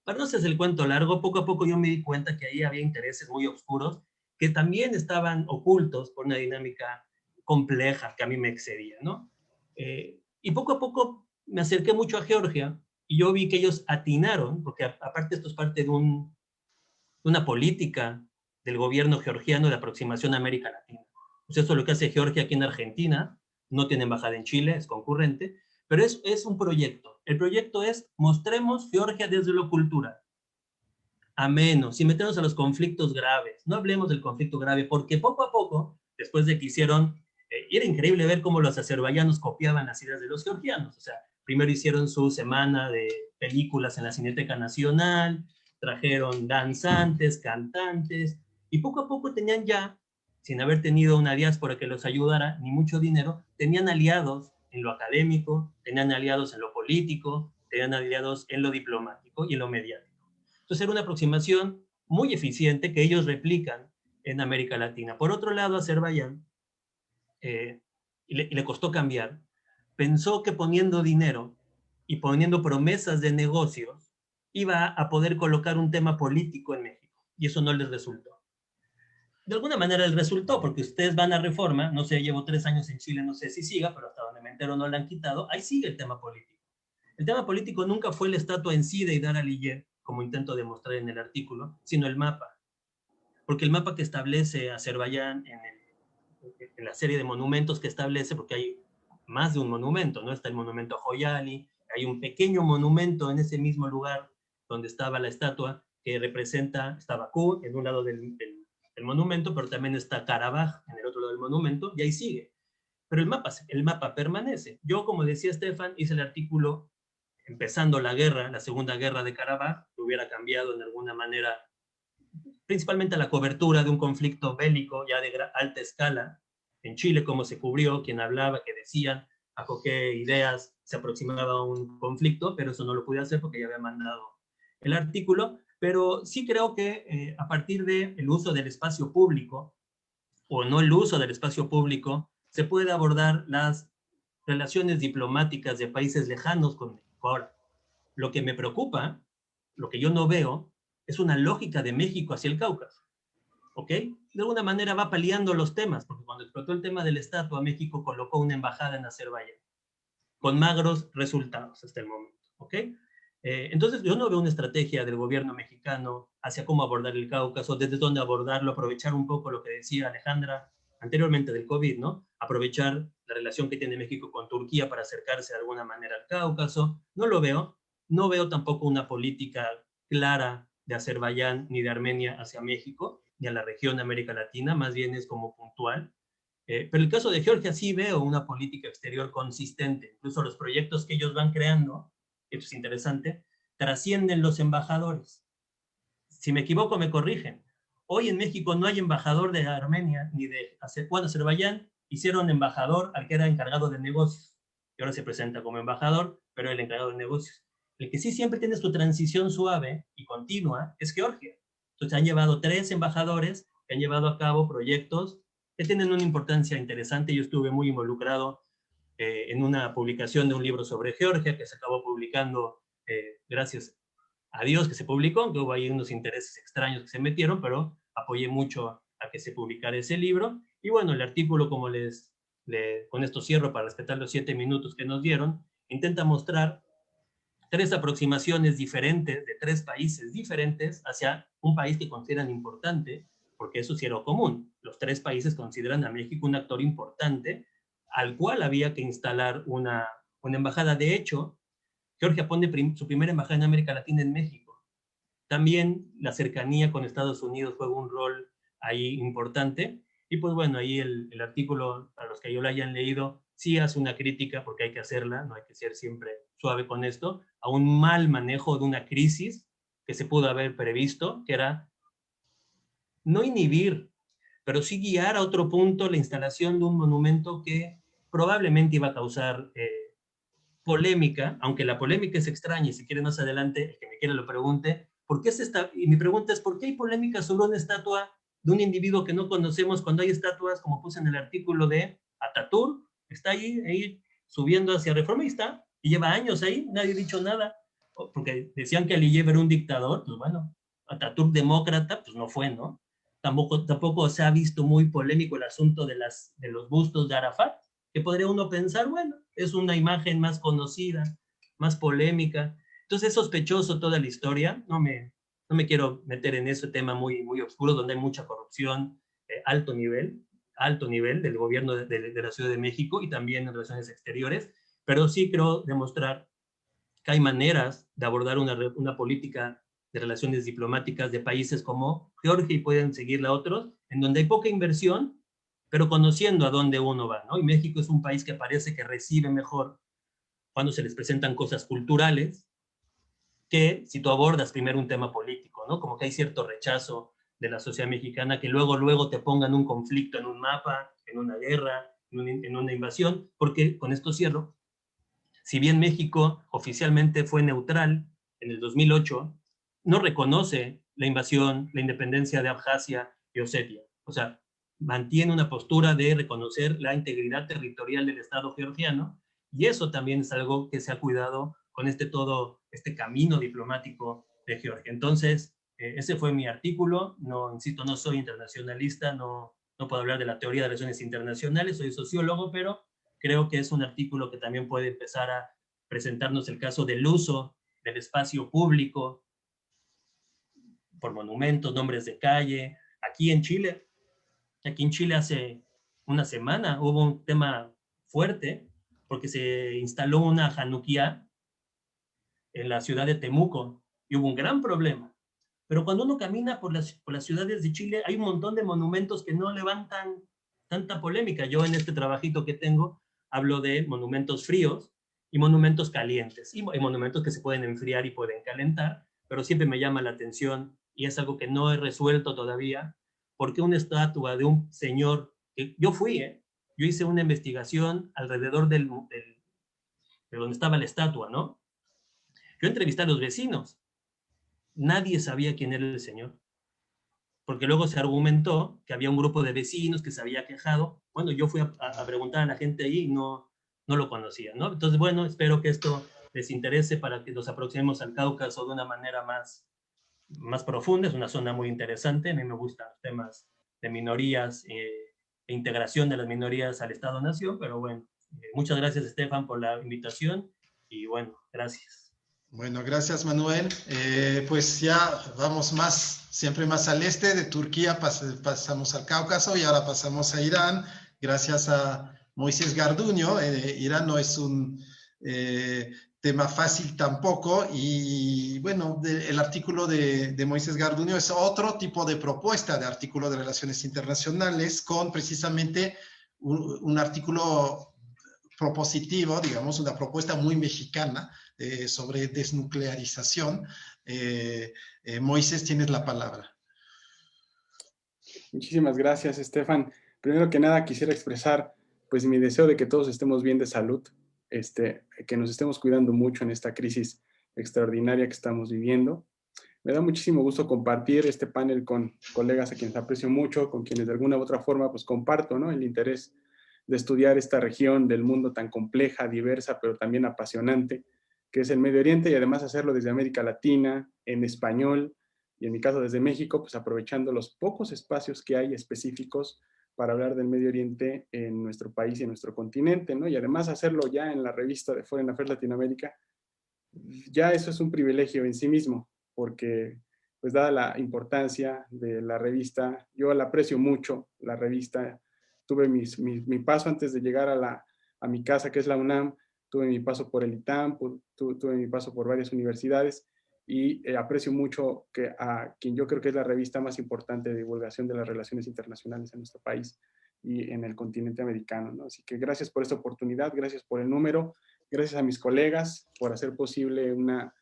Para no hacerse el cuento largo, poco a poco yo me di cuenta que ahí había intereses muy oscuros que también estaban ocultos por una dinámica compleja que a mí me excedía, ¿no? Y poco a poco me acerqué mucho a Georgia y yo vi que ellos atinaron, porque aparte esto es parte de una política del gobierno georgiano de aproximación a América Latina. Pues eso es lo que hace Georgia aquí en Argentina, no tiene embajada en Chile, es concurrente, pero es un proyecto. El proyecto es mostremos Georgia desde lo cultural. Ameno, sin meternos a los conflictos graves. No hablemos del conflicto grave, porque poco a poco, después de que hicieron, era increíble ver cómo los azerbaiyanos copiaban las ideas de los georgianos. O sea, primero hicieron su semana de películas en la Cineteca Nacional, trajeron danzantes, cantantes, y poco a poco tenían ya, sin haber tenido una diáspora que los ayudara, ni mucho dinero, tenían aliados en lo académico, tenían aliados en lo político, tenían aliados en lo diplomático y en lo mediático. Entonces era una aproximación muy eficiente que ellos replican en América Latina. Por otro lado, Azerbaiyán, y le costó cambiar, pensó que poniendo dinero y poniendo promesas de negocios, iba a poder colocar un tema político en México, y eso no les resultó. De alguna manera les resultó, porque ustedes van a Reforma, no sé, llevo 3 años en Chile, no sé si siga, pero hasta donde me entero no la han quitado, ahí sigue el tema político. El tema político nunca fue la estatua en sí de Heydar Aliyev, como intento demostrar en el artículo, sino el mapa. Porque el mapa que establece Azerbaiyán en la serie de monumentos que establece, porque hay más de un monumento, ¿no? Está el monumento a Joyali, hay un pequeño monumento en ese mismo lugar donde estaba la estatua que representa, está Bakú en un lado del monumento, pero también está Karabaj en el otro lado del monumento, y ahí sigue. Pero el mapa permanece. Yo, como decía Stefan, hice el artículo empezando la guerra, la segunda guerra de Karabaj, que hubiera cambiado en alguna manera, principalmente la cobertura de un conflicto bélico ya de alta escala, en Chile, cómo se cubrió, quién hablaba, qué decían, bajo qué ideas se aproximaba a un conflicto, pero eso no lo pude hacer porque ya había mandado el artículo, pero sí creo que a partir del uso del espacio público, o no el uso del espacio público, se puede abordar las relaciones diplomáticas de países lejanos con México. Ahora, lo que me preocupa, lo que yo no veo, es una lógica de México hacia el Cáucaso, ¿ok? De alguna manera va paliando los temas, porque cuando explotó el tema de la estatua, México colocó una embajada en Azerbaiyán, con magros resultados hasta el momento, ¿ok? Entonces yo no veo una estrategia del gobierno mexicano hacia cómo abordar el Cáucaso, desde dónde abordarlo, aprovechar un poco lo que decía Alejandra, anteriormente del COVID, ¿no? Aprovechar la relación que tiene México con Turquía para acercarse de alguna manera al Cáucaso. No lo veo. No veo tampoco una política clara de Azerbaiyán ni de Armenia hacia México, ni a la región de América Latina, más bien es como puntual. Pero en el caso de Georgia sí veo una política exterior consistente. Incluso los proyectos que ellos van creando, eso es interesante, trascienden los embajadores. Si me equivoco, me corrigen. Hoy en México no hay embajador de Armenia ni de Azerbaiyán. Hicieron embajador al que era encargado de negocios. Y ahora se presenta como embajador, pero el encargado de negocios. El que sí siempre tiene su transición suave y continua es Georgia. Entonces han llevado 3 embajadores que han llevado a cabo proyectos que tienen una importancia interesante. Yo estuve muy involucrado en una publicación de un libro sobre Georgia que se acabó publicando gracias a Dios que se publicó, aunque hubo ahí unos intereses extraños que se metieron, pero apoyé mucho a que se publicara ese libro. Y bueno, el artículo, como con esto cierro para respetar los 7 minutos que nos dieron, intenta mostrar 3 aproximaciones diferentes de 3 países diferentes hacia un país que consideran importante, porque eso sí era común. Los 3 países consideran a México un actor importante al cual había que instalar una embajada. De hecho, Georgia pone su primera embajada en América Latina en México. También la cercanía con Estados Unidos juega un rol ahí importante. Y pues bueno, ahí el artículo, para los que yo lo hayan leído, sí hace una crítica, porque hay que hacerla, no hay que ser siempre suave con esto, a un mal manejo de una crisis que se pudo haber previsto, que era no inhibir, pero sí guiar a otro punto la instalación de un monumento que probablemente iba a causar polémica, aunque la polémica es extraña, y si quiere más adelante, el que me quiera lo pregunte, ¿por qué y mi pregunta es, ¿por qué hay polémica sobre una estatua de un individuo que no conocemos cuando hay estatuas, como puse en el artículo de Atatürk, está ahí subiendo hacia Reformista, y lleva años ahí, nadie ha dicho nada, porque decían que Aliyev era un dictador, pues bueno, Atatürk demócrata, pues no fue, ¿no? Tampoco se ha visto muy polémico el asunto de los bustos de Arafat, que podría uno pensar, bueno, es una imagen más conocida, más polémica. Entonces es sospechoso toda la historia, no me quiero meter en ese tema muy, muy oscuro, donde hay mucha corrupción, alto nivel del gobierno de la Ciudad de México y también en relaciones exteriores, pero sí creo demostrar que hay maneras de abordar una política de relaciones diplomáticas de países como Georgia, y pueden seguirla otros, en donde hay poca inversión, pero conociendo a dónde uno va, ¿no? Y México es un país que parece que recibe mejor cuando se les presentan cosas culturales, que si tú abordas primero un tema político, ¿no? Como que hay cierto rechazo de la sociedad mexicana, que luego te pongan un conflicto en un mapa, en una guerra, en una invasión, porque con esto cierro, si bien México oficialmente fue neutral en el 2008, no reconoce la invasión, la independencia de Abjasia y Osetia. O sea, mantiene una postura de reconocer la integridad territorial del Estado georgiano, y eso también es algo que se ha cuidado con todo este camino diplomático de Georgia. Entonces, ese fue mi artículo. No, insisto, no soy internacionalista, no puedo hablar de la teoría de relaciones internacionales, soy sociólogo, pero creo que es un artículo que también puede empezar a presentarnos el caso del uso del espacio público por monumentos, nombres de calle. Aquí en Chile hace una semana hubo un tema fuerte porque se instaló una Hanukkah en la ciudad de Temuco y hubo un gran problema. Pero cuando uno camina por las ciudades de Chile, hay un montón de monumentos que no levantan tanta polémica. Yo en este trabajito que tengo hablo de monumentos fríos y monumentos calientes. Y hay monumentos que se pueden enfriar y pueden calentar, pero siempre me llama la atención, y es algo que no he resuelto todavía, porque una estatua de un señor, que yo yo hice una investigación alrededor de donde estaba la estatua, ¿no? Yo entrevisté a los vecinos. Nadie sabía quién era el señor, porque luego se argumentó que había un grupo de vecinos que se había quejado. Bueno, yo fui a preguntar a la gente ahí y no lo conocía, ¿no? Entonces, bueno, espero que esto les interese para que nos aproximemos al Cáucaso de una manera más profunda. Es una zona muy interesante. A mí me gustan los temas de minorías e integración de las minorías al Estado-Nación, pero bueno, muchas gracias, Estefan, por la invitación, y bueno, gracias. Bueno, gracias Manuel. Pues ya vamos siempre más al este de Turquía, pasamos al Cáucaso y ahora pasamos a Irán. Gracias a Moisés Garduño. Irán no es un tema fácil tampoco y bueno, el artículo de Moisés Garduño es otro tipo de propuesta de artículo de relaciones internacionales con precisamente un artículo propositivo, digamos, una propuesta muy mexicana sobre desnuclearización. Moisés, tienes la palabra. Muchísimas gracias, Estefan. Primero que nada, quisiera expresar pues mi deseo de que todos estemos bien de salud, que nos estemos cuidando mucho en esta crisis extraordinaria que estamos viviendo. Me da muchísimo gusto compartir este panel con colegas a quienes aprecio mucho, con quienes de alguna u otra forma pues comparto, ¿no?, el interés de estudiar esta región del mundo tan compleja, diversa, pero también apasionante, que es el Medio Oriente, y además hacerlo desde América Latina, en español, y en mi caso desde México, pues aprovechando los pocos espacios que hay específicos para hablar del Medio Oriente en nuestro país y en nuestro continente, ¿no? Y además hacerlo ya en la revista de Foreign Affairs Latinoamérica, ya eso es un privilegio en sí mismo, porque pues dada la importancia de la revista, yo la aprecio mucho, la revista. Tuve mi paso antes de llegar a mi casa, que es la UNAM, tuve mi paso por el ITAM, tuve mi paso por varias universidades, y aprecio mucho a quien yo creo que es la revista más importante de divulgación de las relaciones internacionales en nuestro país y en el continente americano, ¿no? Así que gracias por esta oportunidad, gracias por el número, gracias a mis colegas por hacer posible una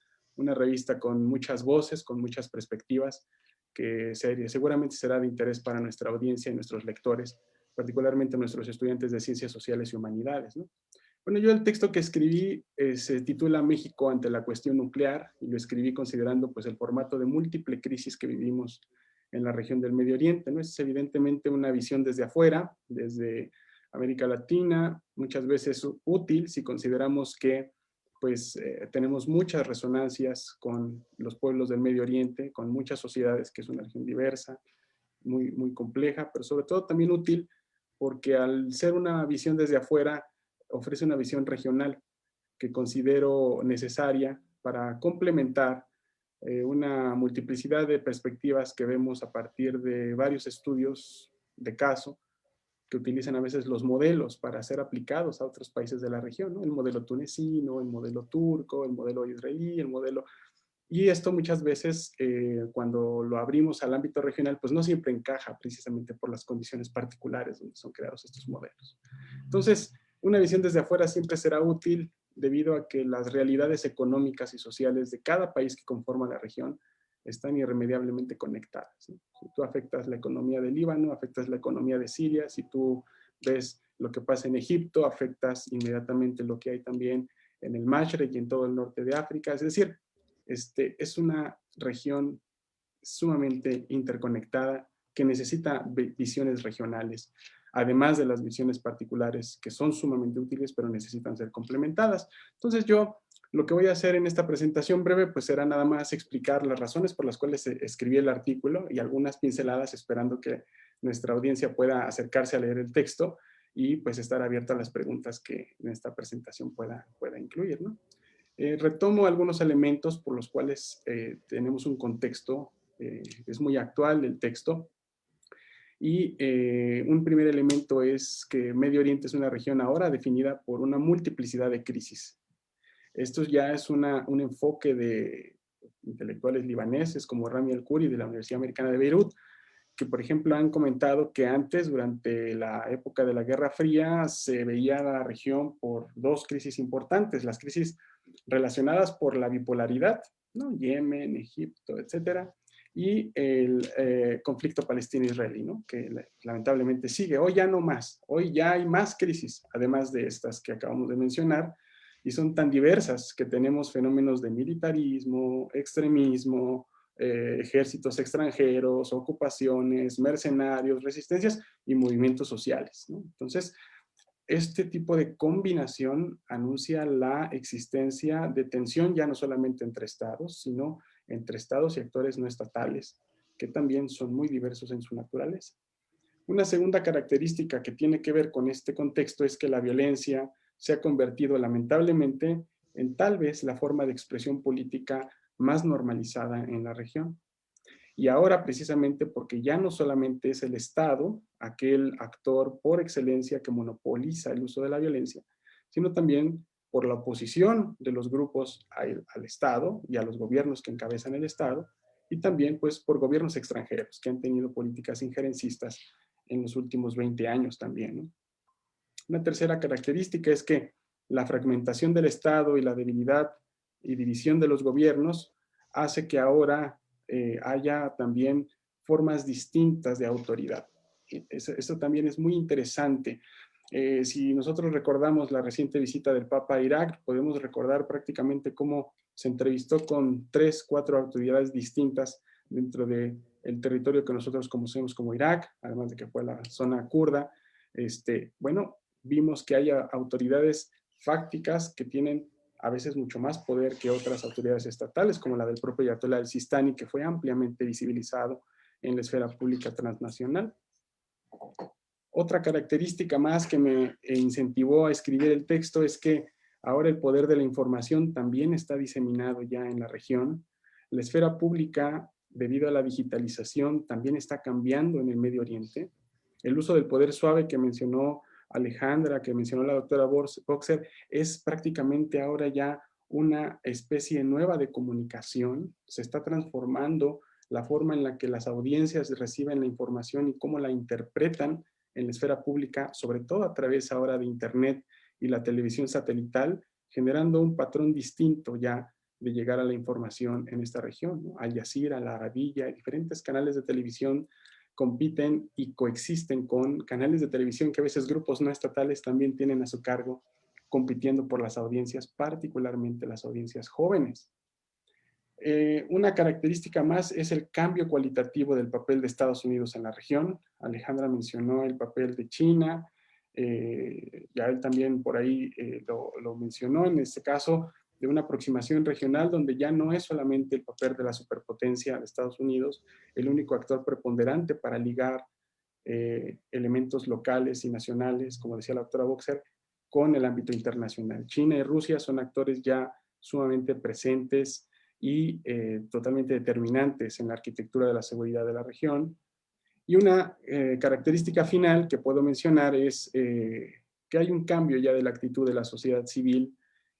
revista con muchas voces, con muchas perspectivas, que seguramente será de interés para nuestra audiencia y nuestros lectores, particularmente nuestros estudiantes de Ciencias Sociales y Humanidades, ¿no? Bueno, yo el texto que escribí se titula México ante la cuestión nuclear, y lo escribí considerando pues el formato de múltiple crisis que vivimos en la región del Medio Oriente, ¿no? Es evidentemente una visión desde afuera, desde América Latina, muchas veces útil si consideramos que pues tenemos muchas resonancias con los pueblos del Medio Oriente, con muchas sociedades, que es una región diversa, muy, muy compleja, pero sobre todo también útil porque al ser una visión desde afuera, ofrece una visión regional que considero necesaria para complementar una multiplicidad de perspectivas que vemos a partir de varios estudios de caso que utilizan a veces los modelos para ser aplicados a otros países de la región, ¿no? El modelo tunecino, el modelo turco, el modelo israelí, el modelo... Y esto muchas veces, cuando lo abrimos al ámbito regional, pues no siempre encaja precisamente por las condiciones particulares donde son creados estos modelos. Entonces, una visión desde afuera siempre será útil debido a que las realidades económicas y sociales de cada país que conforma la región están irremediablemente conectadas, ¿no? Si tú afectas la economía del Líbano, afectas la economía de Siria. Si tú ves lo que pasa en Egipto, afectas inmediatamente lo que hay también en el Mashrek y en todo el norte de África. Es decir, es una región sumamente interconectada que necesita visiones regionales, además de las visiones particulares que son sumamente útiles, pero necesitan ser complementadas. Entonces yo lo que voy a hacer en esta presentación breve pues será nada más explicar las razones por las cuales escribí el artículo y algunas pinceladas, esperando que nuestra audiencia pueda acercarse a leer el texto y pues estar abierta a las preguntas que en esta presentación pueda incluir, ¿no? Retomo algunos elementos por los cuales tenemos un contexto, es muy actual el texto, y un primer elemento es que Medio Oriente es una región ahora definida por una multiplicidad de crisis. Esto ya es un enfoque de intelectuales libaneses como Rami El-Khoury de la Universidad Americana de Beirut, que por ejemplo han comentado que antes, durante la época de la Guerra Fría, se veía la región por dos crisis importantes: las crisis relacionadas por la bipolaridad, ¿no? Yemen, Egipto, etcétera, y el conflicto palestino-israelí, ¿no? Que lamentablemente sigue. Hoy ya no más, hoy ya hay más crisis, además de estas que acabamos de mencionar, y son tan diversas que tenemos fenómenos de militarismo, extremismo, ejércitos extranjeros, ocupaciones, mercenarios, resistencias y movimientos sociales, ¿no? Entonces, este tipo de combinación anuncia la existencia de tensión ya no solamente entre estados, sino entre estados y actores no estatales, que también son muy diversos en su naturaleza. Una segunda característica que tiene que ver con este contexto es que la violencia se ha convertido lamentablemente en tal vez la forma de expresión política más normalizada en la región. Y ahora precisamente porque ya no solamente es el Estado aquel actor por excelencia que monopoliza el uso de la violencia, sino también por la oposición de los grupos al Estado y a los gobiernos que encabezan el Estado, y también pues por gobiernos extranjeros que han tenido políticas injerencistas en los últimos 20 años también, ¿no? Una tercera característica es que la fragmentación del Estado y la debilidad y división de los gobiernos hace que ahora haya también formas distintas de autoridad. Eso también es muy interesante. Si nosotros recordamos la reciente visita del Papa a Irak, podemos recordar prácticamente cómo se entrevistó con 3, 4 autoridades distintas dentro del territorio que nosotros conocemos como Irak, además de que fue la zona kurda. Bueno, vimos que hay autoridades fácticas que tienen a veces mucho más poder que otras autoridades estatales, como la del propio Ayatollah al-Sistani, que fue ampliamente visibilizado en la esfera pública transnacional. Otra característica más que me incentivó a escribir el texto es que ahora el poder de la información también está diseminado ya en la región. La esfera pública, debido a la digitalización, también está cambiando en el Medio Oriente. El uso del poder suave que mencionó Alejandra, que mencionó la doctora Boxer, es prácticamente ahora ya una especie nueva de comunicación. Se está transformando la forma en la que las audiencias reciben la información y cómo la interpretan en la esfera pública, sobre todo a través ahora de Internet y la televisión satelital, generando un patrón distinto ya de llegar a la información en esta región, ¿no? Al Jazeera, La Arabilla, diferentes canales de televisión compiten y coexisten con canales de televisión que a veces grupos no estatales también tienen a su cargo, compitiendo por las audiencias, particularmente las audiencias jóvenes. Una característica más es el cambio cualitativo del papel de Estados Unidos en la región. Alejandra mencionó el papel de China, ya él también por ahí lo mencionó, en este caso de una aproximación regional donde ya no es solamente el papel de la superpotencia de Estados Unidos, el único actor preponderante para ligar elementos locales y nacionales, como decía la doctora Boxer, con el ámbito internacional. China y Rusia son actores ya sumamente presentes y totalmente determinantes en la arquitectura de la seguridad de la región. Y una característica final que puedo mencionar es que hay un cambio ya de la actitud de la sociedad civil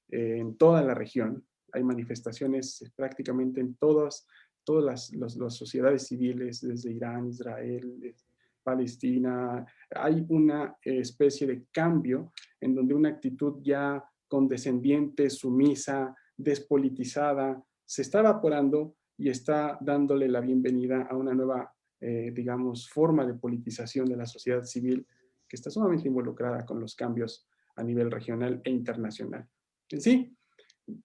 en toda la región. Hay manifestaciones prácticamente en todas las sociedades civiles, desde Irán, Israel, Palestina. Hay una especie de cambio en donde una actitud ya condescendiente, sumisa, despolitizada, se está evaporando y está dándole la bienvenida a una nueva, digamos, forma de politización de la sociedad civil que está sumamente involucrada con los cambios a nivel regional e internacional. En sí,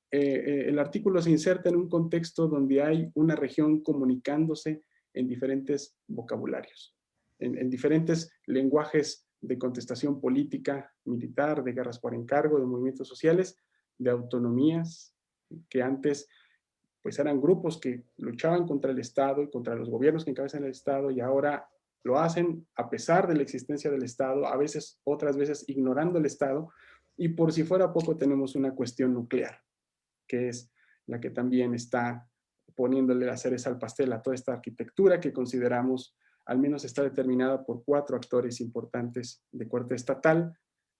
el artículo se inserta en un contexto donde hay una región comunicándose en diferentes vocabularios, en diferentes lenguajes de contestación política, militar, de guerras por encargo, de movimientos sociales, de autonomías, que antes pues eran grupos que luchaban contra el Estado y contra los gobiernos que encabezan el Estado, y ahora lo hacen a pesar de la existencia del Estado, a veces, otras veces ignorando el Estado, y por si fuera poco tenemos una cuestión nuclear, que es la que también está poniéndole la cereza al pastel a toda esta arquitectura que consideramos al menos está determinada por 4 actores importantes de corte estatal: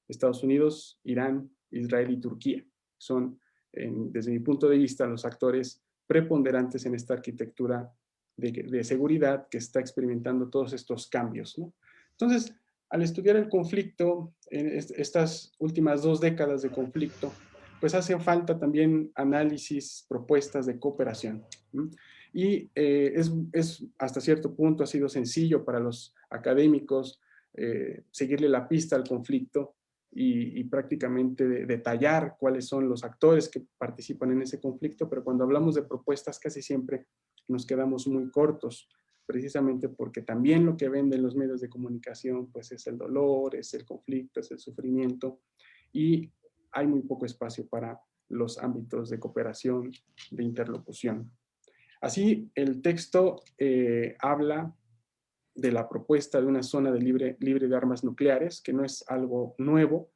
Estados Unidos, Irán, Israel y Turquía. Son, desde mi punto de vista, los actores preponderantes en esta arquitectura de seguridad que está experimentando todos estos cambios, ¿no? Entonces, al estudiar el conflicto, en estas últimas 2 décadas de conflicto, pues hacen falta también análisis, propuestas de cooperación, ¿no? Y hasta cierto punto ha sido sencillo para los académicos seguirle la pista al conflicto y prácticamente detallar cuáles son los actores que participan en ese conflicto, pero cuando hablamos de propuestas casi siempre nos quedamos muy cortos, precisamente porque también lo que venden los medios de comunicación pues es el dolor, es el conflicto, es el sufrimiento, y hay muy poco espacio para los ámbitos de cooperación, de interlocución. Así, el texto habla de la propuesta de una zona libre de armas nucleares, que no es algo nuevo,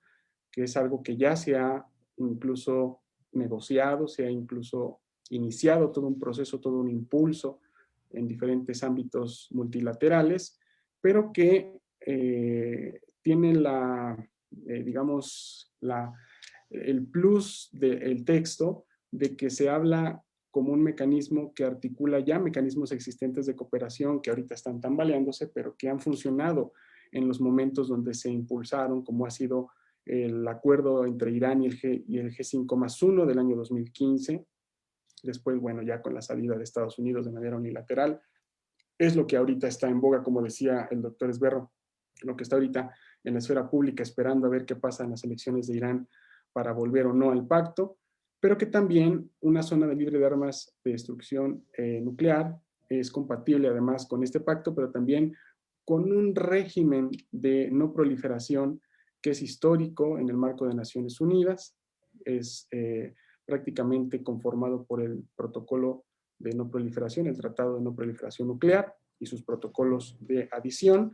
que es algo que ya se ha incluso negociado, se ha incluso iniciado todo un proceso, todo un impulso en diferentes ámbitos multilaterales, pero que tiene digamos, el plus del texto de que se habla como un mecanismo que articula ya mecanismos existentes de cooperación que ahorita están tambaleándose, pero que han funcionado en los momentos donde se impulsaron, como ha sido el acuerdo entre Irán y el G5+1 del año 2015, después, bueno, ya con la salida de Estados Unidos de manera unilateral. Es lo que ahorita está en boga, como decía el doctor Esberro, lo que está ahorita en la esfera pública, esperando a ver qué pasa en las elecciones de Irán para volver o no al pacto, pero que también una zona libre de armas de destrucción nuclear es compatible además con este pacto, pero también con un régimen de no proliferación que es histórico en el marco de Naciones Unidas, es prácticamente conformado por el protocolo de no proliferación, el Tratado de No Proliferación Nuclear y sus protocolos de adición,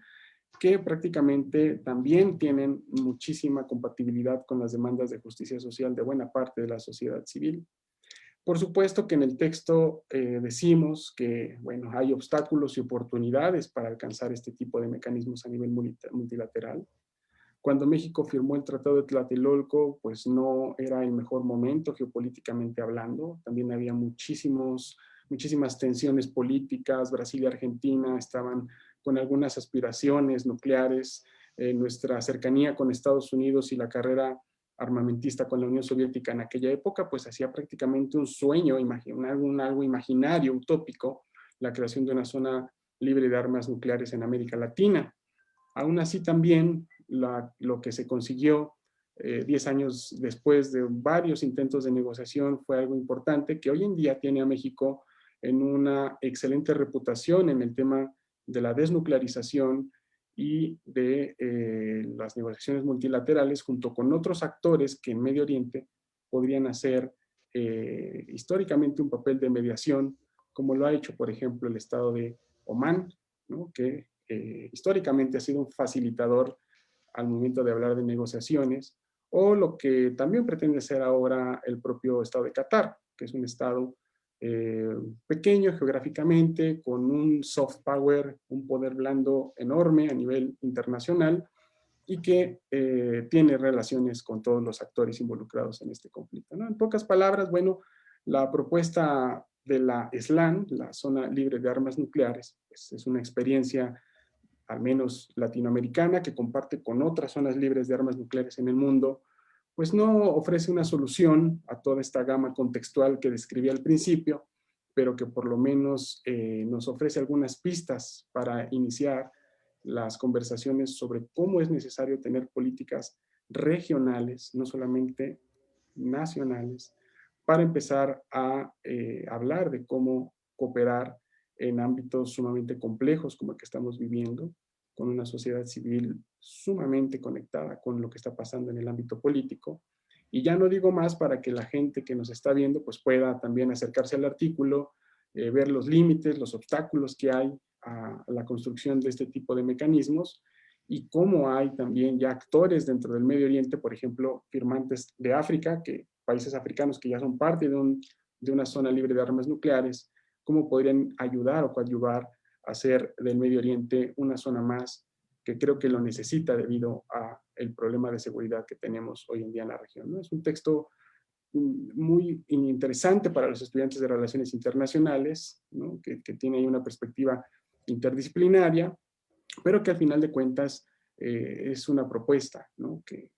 que prácticamente también tienen muchísima compatibilidad con las demandas de justicia social de buena parte de la sociedad civil. Por supuesto que en el texto decimos que, bueno, hay obstáculos y oportunidades para alcanzar este tipo de mecanismos a nivel multilateral. Cuando México firmó el Tratado de Tlatelolco, pues no era el mejor momento geopolíticamente hablando. También había muchísimas tensiones políticas. Brasil y Argentina estaban con algunas aspiraciones nucleares. Nuestra cercanía con Estados Unidos y la carrera armamentista con la Unión Soviética en aquella época, pues hacía prácticamente un sueño, algo imaginario, utópico, la creación de una zona libre de armas nucleares en América Latina. Aún así también lo que se consiguió 10 años después de varios intentos de negociación fue algo importante que hoy en día tiene a México en una excelente reputación en el tema de la desnuclearización y de las negociaciones multilaterales junto con otros actores que en Medio Oriente podrían hacer históricamente un papel de mediación, como lo ha hecho, por ejemplo, el Estado de Omán, ¿no? Que históricamente ha sido un facilitador al momento de hablar de negociaciones, o lo que también pretende ser ahora el propio Estado de Qatar, que es un Estado pequeño geográficamente, con un soft power, un poder blando enorme a nivel internacional, y que tiene relaciones con todos los actores involucrados en este conflicto, ¿no? En pocas palabras, bueno, la propuesta de la SLAN, la Zona Libre de Armas Nucleares, pues es una experiencia al menos latinoamericana, que comparte con otras zonas libres de armas nucleares en el mundo, pues no ofrece una solución a toda esta gama contextual que describí al principio, pero que por lo menos nos ofrece algunas pistas para iniciar las conversaciones sobre cómo es necesario tener políticas regionales, no solamente nacionales, para empezar a hablar de cómo cooperar en ámbitos sumamente complejos como el que estamos viviendo, con una sociedad civil sumamente conectada con lo que está pasando en el ámbito político. Y ya no digo más para que la gente que nos está viendo pues pueda también acercarse al artículo, ver los límites, los obstáculos que hay a la construcción de este tipo de mecanismos y cómo hay también ya actores dentro del Medio Oriente, por ejemplo, firmantes de África, países africanos que ya son parte de una zona libre de armas nucleares, cómo podrían ayudar o coadyuvar a hacer del Medio Oriente una zona más que creo que lo necesita debido al problema de seguridad que tenemos hoy en día en la región, ¿no? Es un texto muy interesante para los estudiantes de Relaciones Internacionales, ¿no? que tiene ahí una perspectiva interdisciplinaria, pero que al final de cuentas es una propuesta, ¿no? Que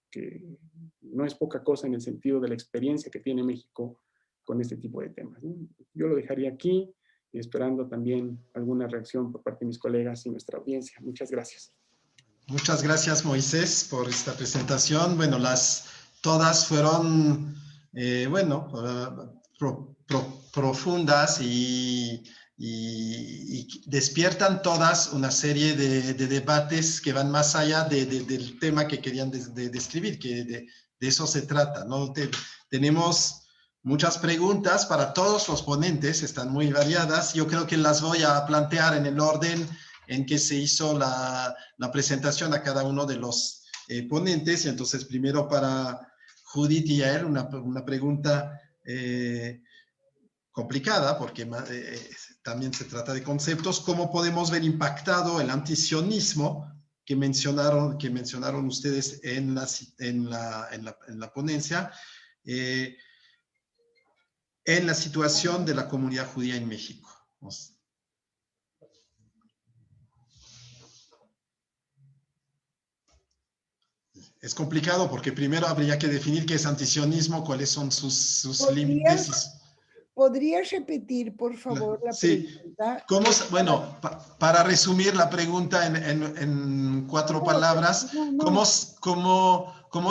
no es poca cosa en el sentido de la experiencia que tiene México con este tipo de temas, ¿no? Yo lo dejaría aquí, esperando también alguna reacción por parte de mis colegas y nuestra audiencia. Muchas gracias. Muchas gracias, Moisés, por esta presentación. Bueno, todas fueron, profundas y despiertan todas una serie de debates que van más allá del tema que querían describir, que de eso se trata, ¿no? Tenemos muchas preguntas para todos los ponentes, están muy variadas. Yo creo que las voy a plantear en el orden en que se hizo la presentación a cada uno de los ponentes. Entonces, primero para Judith y Yael, una pregunta complicada, porque también se trata de conceptos. ¿Cómo podemos ver impactado el antisionismo que mencionaron ustedes en la ponencia, en la situación de la comunidad judía en México? Es complicado porque primero habría que definir qué es antisionismo, cuáles son sus límites. ¿Podrías repetir, por favor, la pregunta? Bueno, para resumir la pregunta en 4 palabras, ¿cómo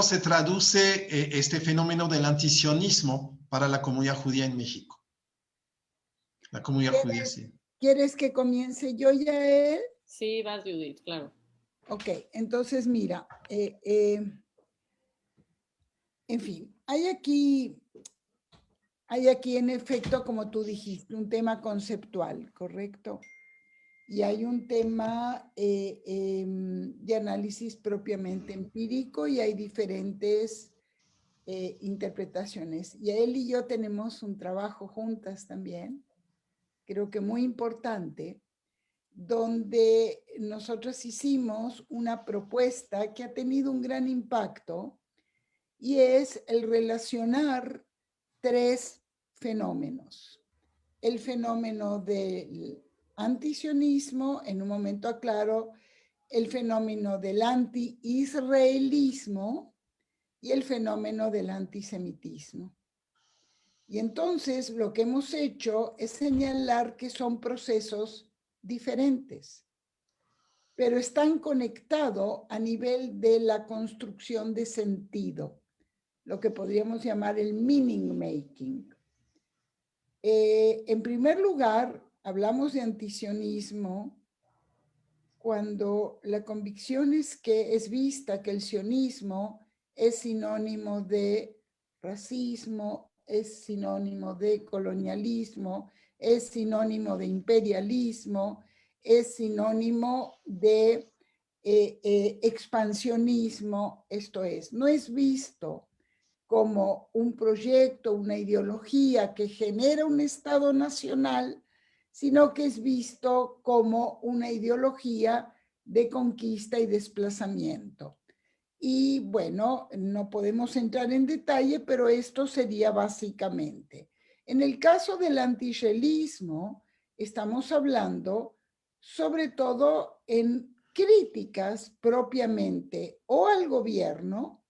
se traduce este fenómeno del antisionismo para la comunidad judía en México? La comunidad judía, sí. ¿Quieres que comience yo, Yael? Sí, vas, Judith, claro. Ok, entonces mira, en fin, hay aquí en efecto, como tú dijiste, un tema conceptual, ¿correcto? Y hay un tema de análisis propiamente empírico y hay diferentes interpretaciones. Y él y yo tenemos un trabajo juntas también, creo que muy importante, donde nosotros hicimos una propuesta que ha tenido un gran impacto y es el relacionar 3 fenómenos. El fenómeno del antisionismo, en un momento aclaro, el fenómeno del anti-israelismo y el fenómeno del antisemitismo. Y entonces lo que hemos hecho es señalar que son procesos diferentes, pero están conectados a nivel de la construcción de sentido, lo que podríamos llamar el meaning making. En primer lugar, hablamos de antisionismo cuando la convicción es que es vista que el sionismo es sinónimo de racismo, es sinónimo de colonialismo, es sinónimo de imperialismo, es sinónimo de expansionismo. Esto es, no es visto como un proyecto, una ideología que genera un Estado nacional, sino que es visto como una ideología de conquista y desplazamiento. Y bueno, no podemos entrar en detalle, pero esto sería básicamente. En el caso del anti-israelismo, estamos hablando sobre todo en críticas propiamente o al gobierno,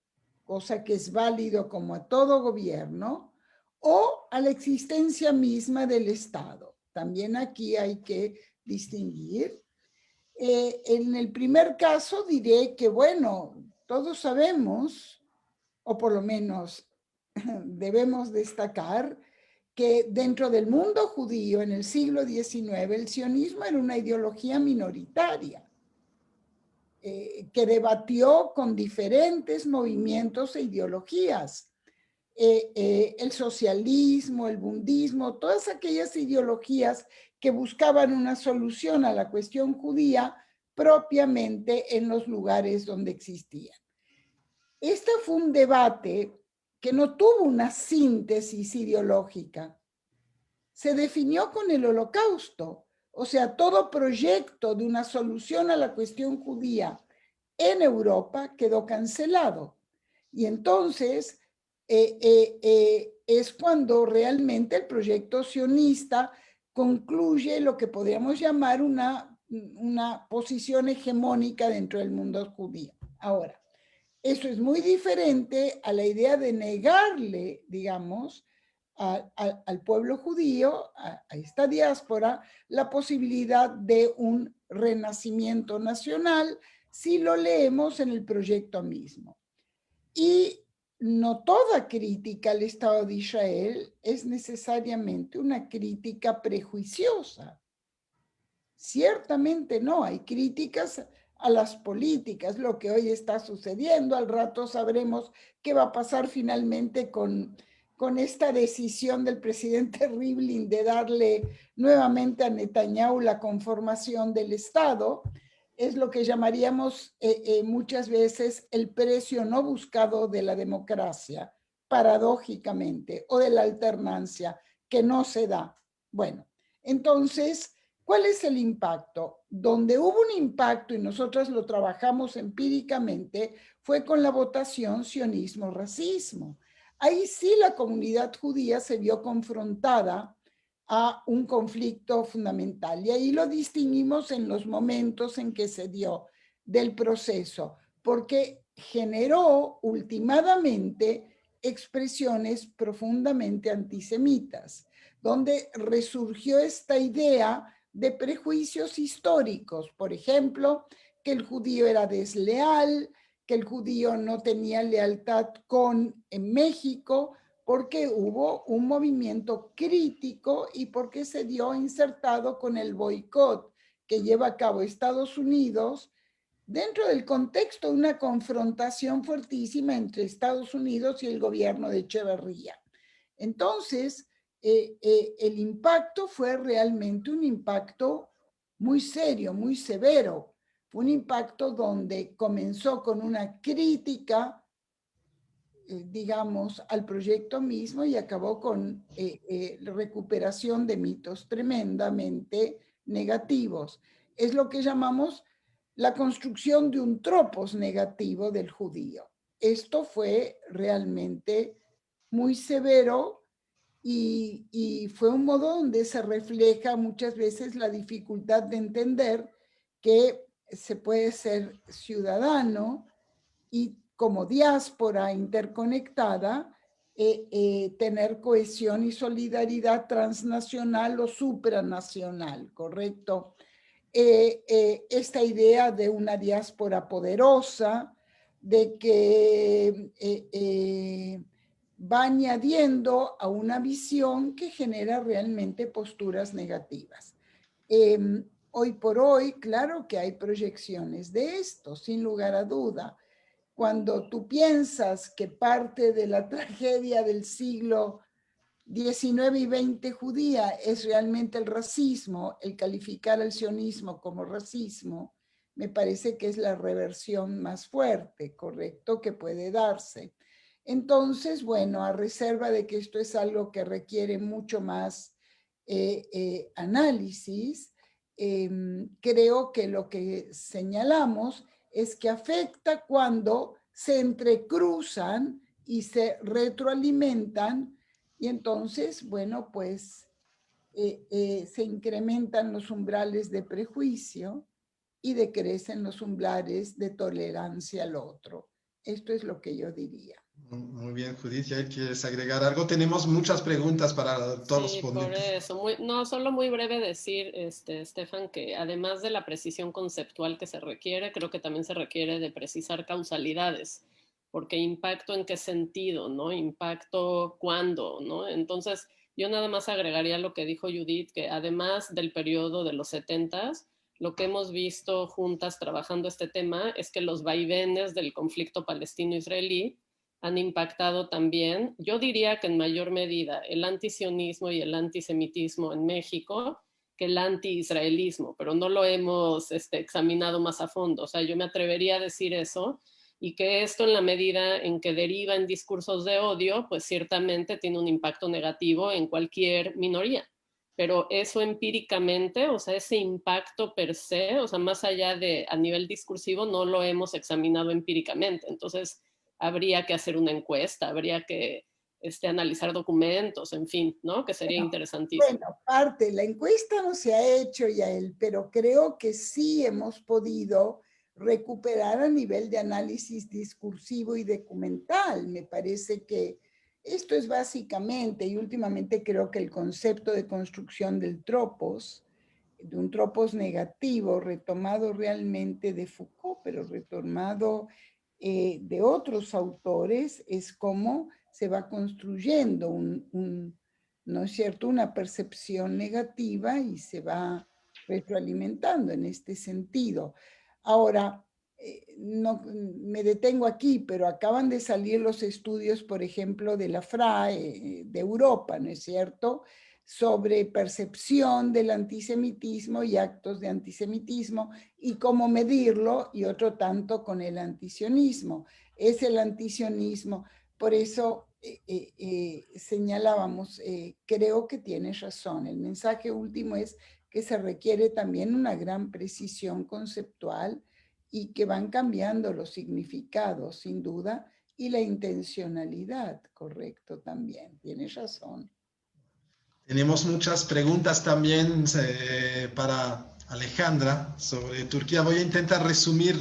cosa que es válido como a todo gobierno, o a la existencia misma del Estado. También aquí hay que distinguir. En el primer caso diré que, bueno, todos sabemos, o por lo menos debemos destacar, que dentro del mundo judío en el siglo XIX el sionismo era una ideología minoritaria que debatió con diferentes movimientos e ideologías. El socialismo, el budismo, todas aquellas ideologías que buscaban una solución a la cuestión judía propiamente en los lugares donde existían. Este fue un debate que no tuvo una síntesis ideológica. Se definió con el Holocausto, o sea, todo proyecto de una solución a la cuestión judía en Europa quedó cancelado. Y entonces es cuando realmente el proyecto sionista concluye lo que podríamos llamar una posición hegemónica dentro del mundo judío. Ahora, eso es muy diferente a la idea de negarle, digamos, al pueblo judío, a esta diáspora, la posibilidad de un renacimiento nacional si lo leemos en el proyecto mismo. Y no toda crítica al Estado de Israel es necesariamente una crítica prejuiciosa. Ciertamente no, hay críticas a las políticas, lo que hoy está sucediendo. Al rato sabremos qué va a pasar finalmente con esta decisión del presidente Rivlin de darle nuevamente a Netanyahu la conformación del Estado. Es lo que llamaríamos muchas veces el precio no buscado de la democracia paradójicamente, o de la alternancia que no se da. Bueno, entonces, ¿cuál es el impacto? Donde hubo un impacto, y nosotros lo trabajamos empíricamente, fue con la votación sionismo-racismo. Ahí sí la comunidad judía se vio confrontada a un conflicto fundamental. Y ahí lo distinguimos en los momentos en que se dio del proceso, porque generó ultimadamente expresiones profundamente antisemitas, donde resurgió esta idea de prejuicios históricos, por ejemplo, que el judío era desleal, que el judío no tenía lealtad con México, porque hubo un movimiento crítico y porque se dio insertado con el boicot que lleva a cabo Estados Unidos dentro del contexto de una confrontación fuertísima entre Estados Unidos y el gobierno de Echeverría. Entonces, el impacto fue realmente un impacto muy serio, muy severo. Fue un impacto donde comenzó con una crítica, digamos, al proyecto mismo y acabó con la recuperación de mitos tremendamente negativos. Es lo que llamamos la construcción de un tropos negativo del judío. Esto fue realmente muy severo y fue un modo donde se refleja muchas veces la dificultad de entender que se puede ser ciudadano y como diáspora interconectada, tener cohesión y solidaridad transnacional o supranacional, ¿correcto? Esta idea de una diáspora poderosa, de que va añadiendo a una visión que genera realmente posturas negativas. Hoy por hoy, claro que hay proyecciones de esto, sin lugar a duda. Cuando tú piensas que parte de la tragedia del siglo XIX y XX judía es realmente el racismo, el calificar al sionismo como racismo, me parece que es la reversión más fuerte, correcto, que puede darse. Entonces, bueno, a reserva de que esto es algo que requiere mucho más análisis, creo que lo que señalamos es que afecta cuando se entrecruzan y se retroalimentan y entonces, bueno, pues se incrementan los umbrales de prejuicio y decrecen los umbrales de tolerancia al otro. Esto es lo que yo diría. Muy bien, Judith, ¿ya quieres agregar algo? Tenemos muchas preguntas para todos los ponentes. Por eso. No, solo muy breve decir, Stefan, que además de la precisión conceptual que se requiere, creo que también se requiere de precisar causalidades, porque impacto en qué sentido, ¿no? Impacto cuándo, ¿no? Entonces, yo nada más agregaría lo que dijo Judith, que además del periodo de los 70s, lo que hemos visto juntas trabajando este tema es que los vaivenes del conflicto palestino-israelí han impactado también, yo diría que en mayor medida, el antisionismo y el antisemitismo en México que el anti-israelismo, pero no lo hemos examinado más a fondo. O sea, yo me atrevería a decir eso y que esto en la medida en que deriva en discursos de odio, pues ciertamente tiene un impacto negativo en cualquier minoría. Pero eso empíricamente, o sea, ese impacto per se, o sea, más allá de a nivel discursivo, no lo hemos examinado empíricamente. Entonces, habría que hacer una encuesta, habría que analizar documentos, en fin, ¿no? Que sería interesantísimo. Bueno, la encuesta no se ha hecho, Yael, pero creo que sí hemos podido recuperar a nivel de análisis discursivo y documental. Me parece que esto es básicamente, y últimamente creo que el concepto de construcción del tropos, de un tropos negativo, retomado realmente de Foucault, pero retomado de otros autores, es cómo se va construyendo ¿no es cierto?, una percepción negativa y se va retroalimentando en este sentido. Ahora, no me detengo aquí, pero acaban de salir los estudios, por ejemplo, de la FRAE de Europa, ¿no es cierto?, sobre percepción del antisemitismo y actos de antisemitismo y cómo medirlo, y otro tanto con el antisionismo. Es el antisionismo. Por eso señalábamos, creo que tienes razón. El mensaje último es que se requiere también una gran precisión conceptual y que van cambiando los significados, sin duda, y la intencionalidad, correcto, también. Tienes razón. Tenemos muchas preguntas también para Alejandra sobre Turquía. Voy a intentar resumir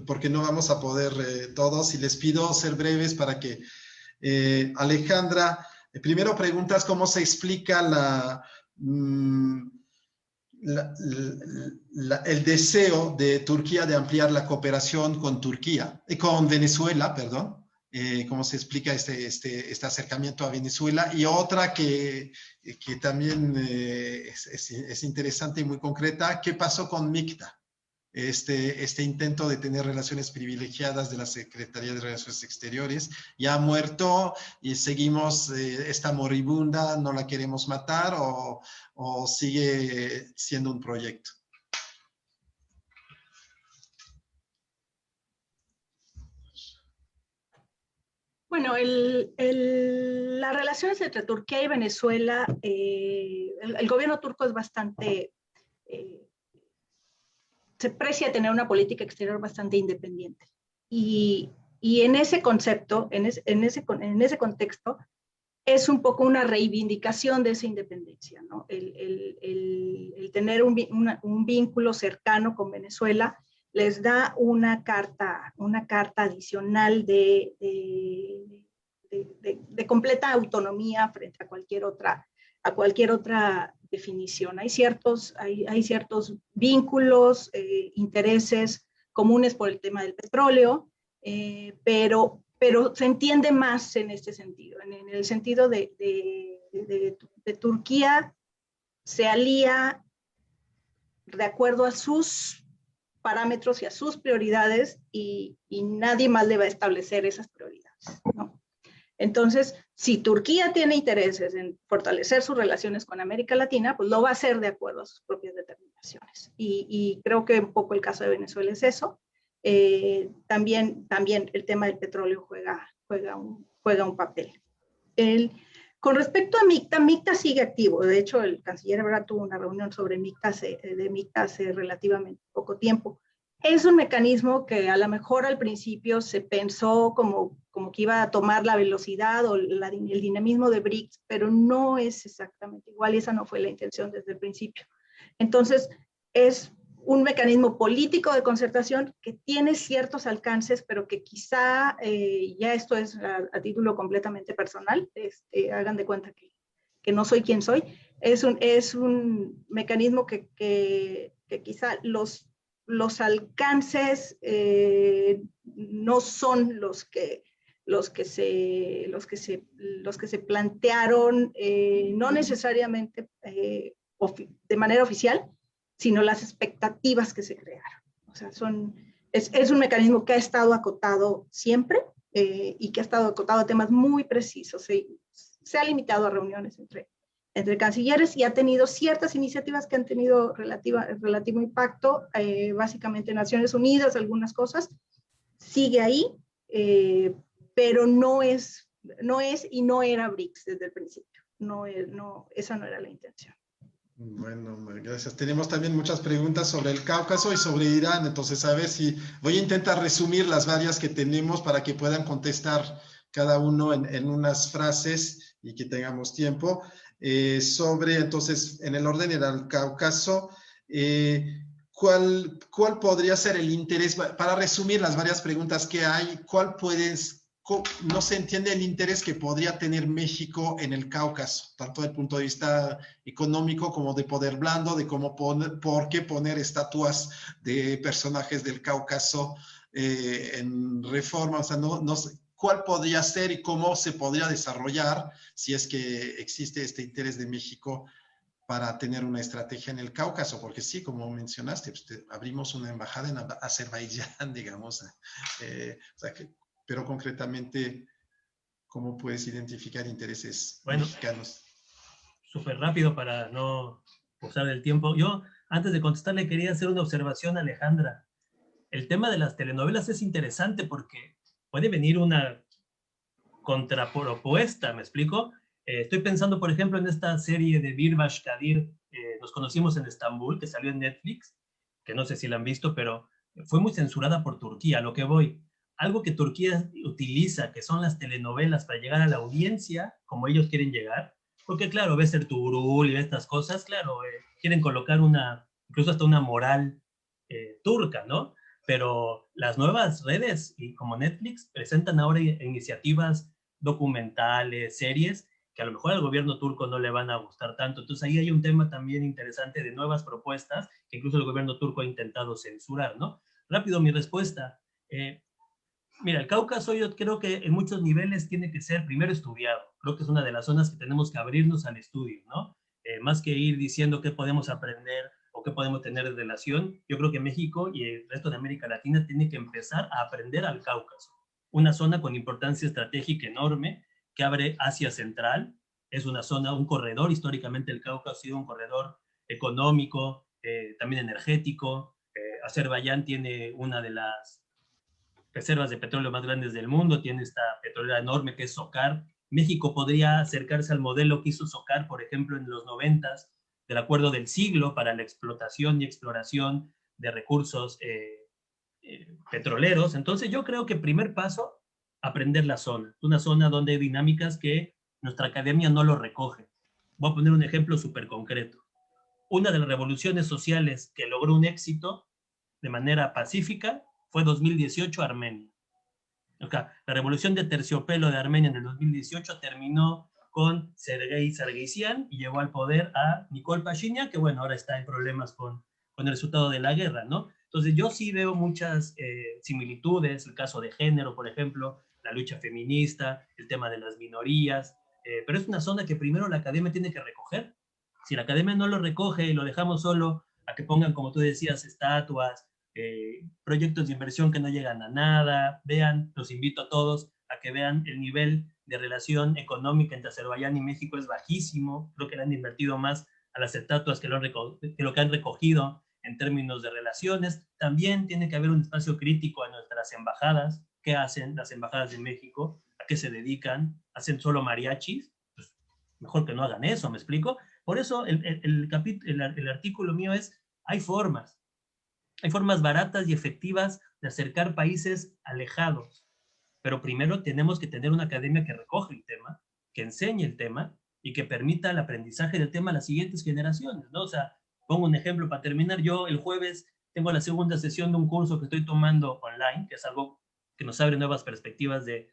porque no vamos a poder todos y les pido ser breves para que Alejandra, primero preguntas cómo se explica el deseo de Turquía de ampliar la cooperación con Venezuela, perdón. Cómo se explica este acercamiento a Venezuela. Y otra que también es interesante y muy concreta, ¿qué pasó con MICTA? Este intento de tener relaciones privilegiadas de la Secretaría de Relaciones Exteriores, ya ha muerto y seguimos, esta moribunda, no la queremos matar o sigue siendo un proyecto. Bueno, las relaciones entre Turquía y Venezuela, el gobierno turco es bastante, se precia tener una política exterior bastante independiente. Y en ese concepto, en ese contexto, es un poco una reivindicación de esa independencia, ¿no? El tener un vínculo cercano con Venezuela les da una carta adicional de completa autonomía frente a cualquier otra definición. Hay ciertos vínculos, intereses comunes por el tema del petróleo, pero se entiende más en este sentido, en el sentido de Turquía se alía de acuerdo a sus parámetros y a sus prioridades y nadie más le va a establecer esas prioridades, ¿no? Entonces, si Turquía tiene intereses en fortalecer sus relaciones con América Latina, pues lo va a hacer de acuerdo a sus propias determinaciones. Y creo que un poco el caso de Venezuela es eso. También el tema del petróleo juega un papel. Con respecto a MICTA, MICTA sigue activo. De hecho, el canciller Ebrard tuvo una reunión sobre MICTA hace relativamente poco tiempo. Es un mecanismo que a lo mejor al principio se pensó como que iba a tomar la velocidad o el dinamismo de BRICS, pero no es exactamente igual y esa no fue la intención desde el principio. Entonces, es un mecanismo político de concertación que tiene ciertos alcances, pero que quizá, ya esto es a título completamente personal, hagan de cuenta que no soy quien soy, es un mecanismo que quizá los alcances no son los que se plantearon, no necesariamente de manera oficial, sino las expectativas que se crearon. O sea, es un mecanismo que ha estado acotado siempre y que ha estado acotado a temas muy precisos. Se ha limitado a reuniones entre cancilleres y ha tenido ciertas iniciativas que han tenido relativo impacto, básicamente Naciones Unidas, algunas cosas. Sigue ahí, pero no es y no era BRICS desde el principio. Esa no era la intención. Bueno, gracias. Tenemos también muchas preguntas sobre el Cáucaso y sobre Irán, entonces a ver si voy a intentar resumir las varias que tenemos para que puedan contestar cada uno en unas frases y que tengamos tiempo. Entonces, en el orden era el Cáucaso, ¿cuál podría ser el interés? Para resumir las varias preguntas que hay, no se entiende el interés que podría tener México en el Cáucaso, tanto desde el punto de vista económico como de poder blando, de por qué poner estatuas de personajes del Cáucaso en Reforma, o sea, no sé cuál podría ser y cómo se podría desarrollar si es que existe este interés de México para tener una estrategia en el Cáucaso, porque sí, como mencionaste, pues, abrimos una embajada en Azerbaiyán, digamos, o sea pero concretamente, ¿cómo puedes identificar intereses mexicanos? Súper rápido para no usar el tiempo. Yo, antes de contestarle, quería hacer una observación a Alejandra. El tema de las telenovelas es interesante porque puede venir una contrapropuesta, ¿me explico? Estoy pensando, por ejemplo, en esta serie de Birbash Kadir, Nos conocimos en Estambul, que salió en Netflix, que no sé si la han visto, pero fue muy censurada por Turquía, a lo que voy. Algo que Turquía utiliza, que son las telenovelas para llegar a la audiencia, como ellos quieren llegar, porque claro, ves Ertugrul y estas cosas, claro, quieren colocar incluso hasta una moral turca, ¿no? Pero las nuevas redes, y como Netflix, presentan ahora iniciativas documentales, series, que a lo mejor al gobierno turco no le van a gustar tanto. Entonces ahí hay un tema también interesante de nuevas propuestas que incluso el gobierno turco ha intentado censurar, ¿no? Rápido mi respuesta. Mira, el Cáucaso yo creo que en muchos niveles tiene que ser primero estudiado. Creo que es una de las zonas que tenemos que abrirnos al estudio, ¿no? Más que ir diciendo qué podemos aprender o qué podemos tener de relación, yo creo que México y el resto de América Latina tiene que empezar a aprender al Cáucaso. Una zona con importancia estratégica enorme que abre Asia Central. Es una zona, un corredor, históricamente el Cáucaso ha sido un corredor económico, también energético. Azerbaiyán tiene una de las reservas de petróleo más grandes del mundo, tiene esta petrolera enorme que es SOCAR. México podría acercarse al modelo que hizo SOCAR, por ejemplo, en los 90s, del Acuerdo del Siglo para la explotación y exploración de recursos petroleros. Entonces yo creo que primer paso, aprender la zona. Una zona donde hay dinámicas que nuestra academia no lo recoge. Voy a poner un ejemplo súper concreto. Una de las revoluciones sociales que logró un éxito de manera pacífica fue 2018 Armenia. La revolución de terciopelo de Armenia en el 2018 terminó con Sergei Sargsyan y llevó al poder a Nikol Pashinyan, que bueno, ahora está en problemas con el resultado de la guerra, ¿no? Entonces yo sí veo muchas similitudes, el caso de género, por ejemplo, la lucha feminista, el tema de las minorías, pero es una zona que primero la academia tiene que recoger. Si la academia no lo recoge y lo dejamos solo a que pongan, como tú decías, estatuas, proyectos de inversión que no llegan a nada, vean, los invito a todos a que vean el nivel de relación económica entre Azerbaiyán y México es bajísimo. Creo que le han invertido más a las estatuas que lo que han recogido en términos de relaciones. También tiene que haber un espacio crítico a nuestras embajadas. ¿Qué hacen las embajadas de México? ¿A qué se dedican? ¿Hacen solo mariachis? Pues mejor que no hagan eso, ¿me explico? Por eso el artículo mío es, hay formas baratas y efectivas de acercar países alejados, pero primero tenemos que tener una academia que recoge el tema, que enseñe el tema y que permita el aprendizaje del tema a las siguientes generaciones, ¿no? O sea, pongo un ejemplo para terminar. Yo el jueves tengo la segunda sesión de un curso que estoy tomando online, que es algo que nos abre nuevas perspectivas de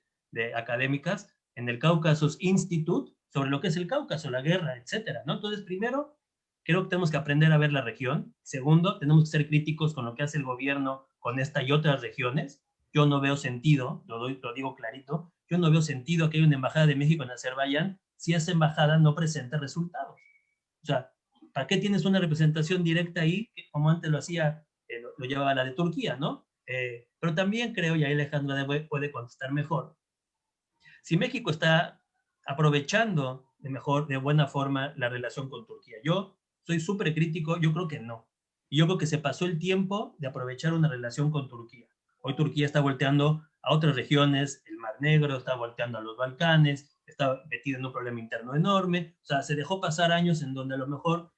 académicas, en el Caucasus Institute, sobre lo que es el Cáucaso, la guerra, etcétera, ¿no? Entonces, primero, creo que tenemos que aprender a ver la región. Segundo, tenemos que ser críticos con lo que hace el gobierno con esta y otras regiones. Yo no veo sentido, lo digo clarito, yo no veo sentido que haya una embajada de México en Azerbaiyán si esa embajada no presenta resultados. O sea, ¿para qué tienes una representación directa ahí, como antes lo hacía, lo llevaba la de Turquía, ¿no? Pero también creo, y ahí Alejandra puede contestar mejor, si México está aprovechando de buena forma la relación con Turquía. Yo soy súper crítico, yo creo que no. Y yo creo que se pasó el tiempo de aprovechar una relación con Turquía. Hoy Turquía está volteando a otras regiones, el Mar Negro, está volteando a los Balcanes, está metido en un problema interno enorme. O sea, se dejó pasar años en donde a lo mejor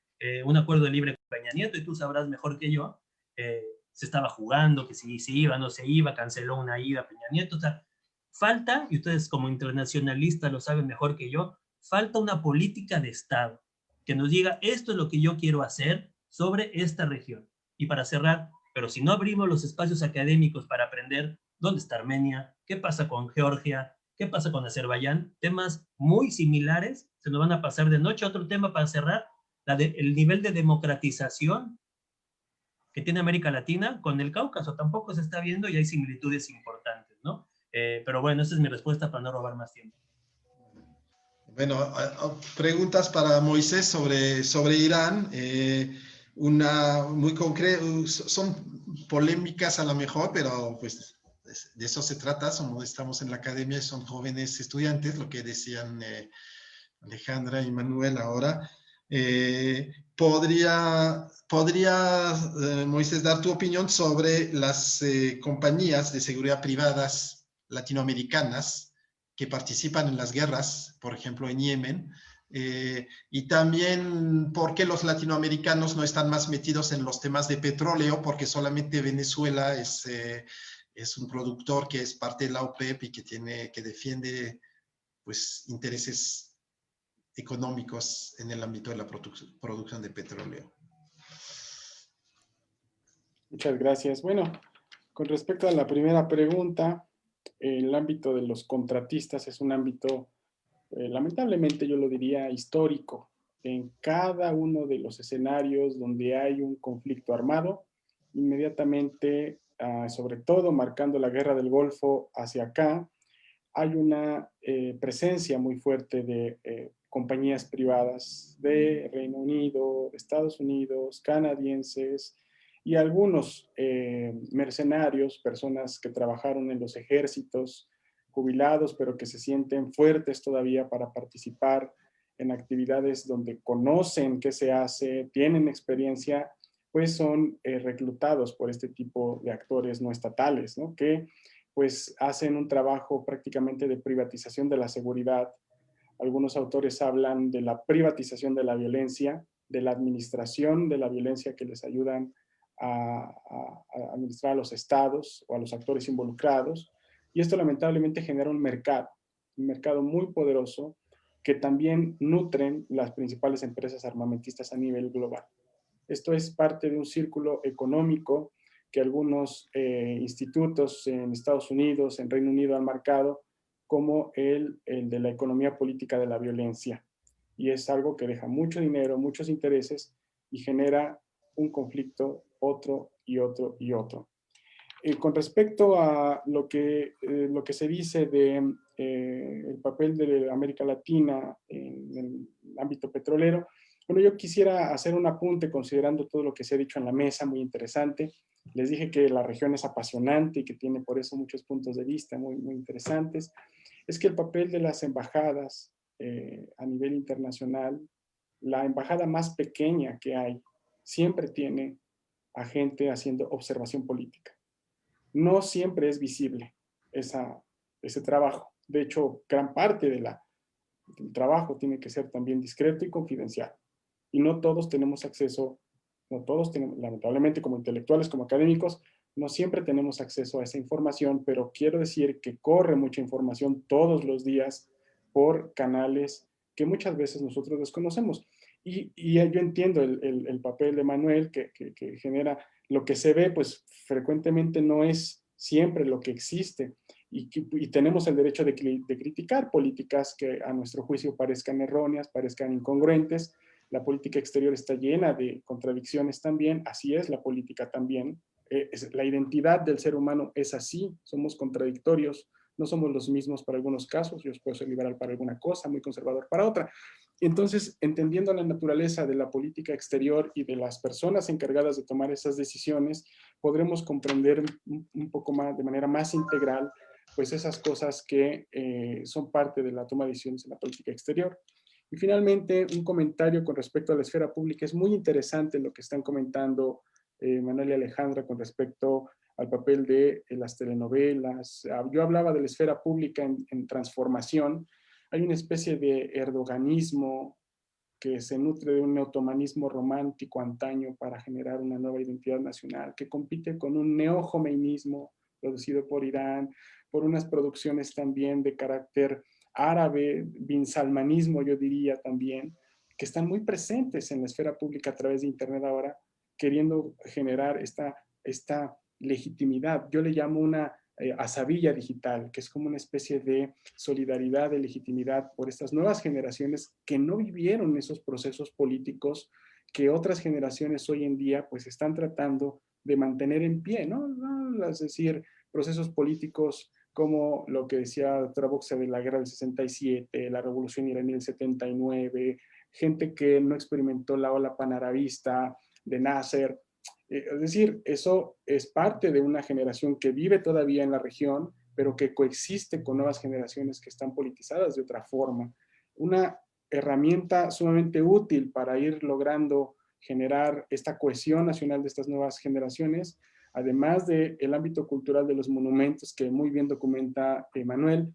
un acuerdo de libre con Peña Nieto, y tú sabrás mejor que yo, se estaba jugando, que si se iba, no se iba, canceló una ida a Peña Nieto. O sea, falta, y ustedes como internacionalistas lo saben mejor que yo, falta una política de Estado que nos diga, esto es lo que yo quiero hacer sobre esta región. Y para cerrar, pero si no abrimos los espacios académicos para aprender dónde está Armenia, qué pasa con Georgia, qué pasa con Azerbaiyán, temas muy similares, se nos van a pasar de noche. Otro tema para cerrar, el nivel de democratización que tiene América Latina con el Cáucaso tampoco se está viendo y hay similitudes importantes, ¿no? Pero bueno, esa es mi respuesta para no robar más tiempo. Bueno, preguntas para Moisés sobre Irán. Una muy concreta, son polémicas a lo mejor, pero pues de eso se trata. Estamos en la academia y son jóvenes estudiantes, lo que decían Alejandra y Manuel ahora. ¿Podría Moisés dar tu opinión sobre las compañías de seguridad privadas latinoamericanas que participan en las guerras, por ejemplo en Yemen, y también por qué los latinoamericanos no están más metidos en los temas de petróleo, porque solamente Venezuela es un productor que es parte de la OPEP y que defiende pues, intereses económicos en el ámbito de la producción de petróleo. Muchas gracias. Bueno, con respecto a la primera pregunta, el ámbito de los contratistas es un ámbito, lamentablemente yo lo diría, histórico. En cada uno de los escenarios donde hay un conflicto armado, inmediatamente, sobre todo marcando la guerra del Golfo hacia acá, hay una presencia muy fuerte de compañías privadas de Reino Unido, de Estados Unidos, canadienses, y algunos mercenarios, personas que trabajaron en los ejércitos, jubilados, pero que se sienten fuertes todavía para participar en actividades donde conocen qué se hace, tienen experiencia, pues son reclutados por este tipo de actores no estatales, ¿no? Que pues hacen un trabajo prácticamente de privatización de la seguridad. Algunos autores hablan de la privatización de la violencia, de la administración de la violencia que les ayudan a administrar a los estados o a los actores involucrados. Y esto lamentablemente genera un mercado muy poderoso que también nutren las principales empresas armamentistas a nivel global. Esto es parte de un círculo económico que algunos institutos en Estados Unidos, en Reino Unido han marcado como el de la economía política de la violencia. Y es algo que deja mucho dinero, muchos intereses y genera un conflicto, otro y otro y otro. Con respecto a lo que se dice de el papel de América Latina en el ámbito petrolero, bueno, yo quisiera hacer un apunte considerando todo lo que se ha dicho en la mesa, muy interesante. Les dije que la región es apasionante y que tiene por eso muchos puntos de vista muy, muy interesantes. Es que el papel de las embajadas a nivel internacional, la embajada más pequeña que hay, siempre tiene a gente haciendo observación política. No siempre es visible ese trabajo. De hecho, gran parte del trabajo tiene que ser también discreto y confidencial. Y no todos tenemos acceso, no todos tenemos, lamentablemente como intelectuales, como académicos, no siempre tenemos acceso a esa información, pero quiero decir que corre mucha información todos los días por canales que muchas veces nosotros desconocemos. Y yo entiendo el papel de Manuel que genera lo que se ve, pues frecuentemente no es siempre lo que existe. Y tenemos el derecho de criticar políticas que a nuestro juicio parezcan erróneas, parezcan incongruentes. La política exterior está llena de contradicciones también, así es la política también. La identidad del ser humano es así, somos contradictorios, no somos los mismos para algunos casos, yo puedo ser liberal para alguna cosa, muy conservador para otra. Entonces, entendiendo la naturaleza de la política exterior y de las personas encargadas de tomar esas decisiones, podremos comprender un poco más, de manera más integral, pues esas cosas que son parte de la toma de decisiones en la política exterior. Y finalmente, un comentario con respecto a la esfera pública. Es muy interesante lo que están comentando Manuel y Alejandra con respecto al papel de las telenovelas. Yo hablaba de la esfera pública en transformación. Hay una especie de erdoganismo que se nutre de un otomanismo romántico antaño para generar una nueva identidad nacional, que compite con un neojomeinismo producido por Irán, por unas producciones también de carácter árabe, binsalmanismo yo diría también, que están muy presentes en la esfera pública a través de Internet ahora, queriendo generar esta legitimidad. Yo le llamo una asabilla digital, que es como una especie de solidaridad, de legitimidad por estas nuevas generaciones que no vivieron esos procesos políticos que otras generaciones hoy en día pues están tratando de mantener en pie, ¿no? Es decir, procesos políticos como lo que decía Traboxa de la guerra del 67, la revolución iraní del 79, gente que no experimentó la ola panarabista de Nasser. Es decir, eso es parte de una generación que vive todavía en la región, pero que coexiste con nuevas generaciones que están politizadas de otra forma. Una herramienta sumamente útil para ir logrando generar esta cohesión nacional de estas nuevas generaciones, además del ámbito cultural de los monumentos que muy bien documenta Manuel,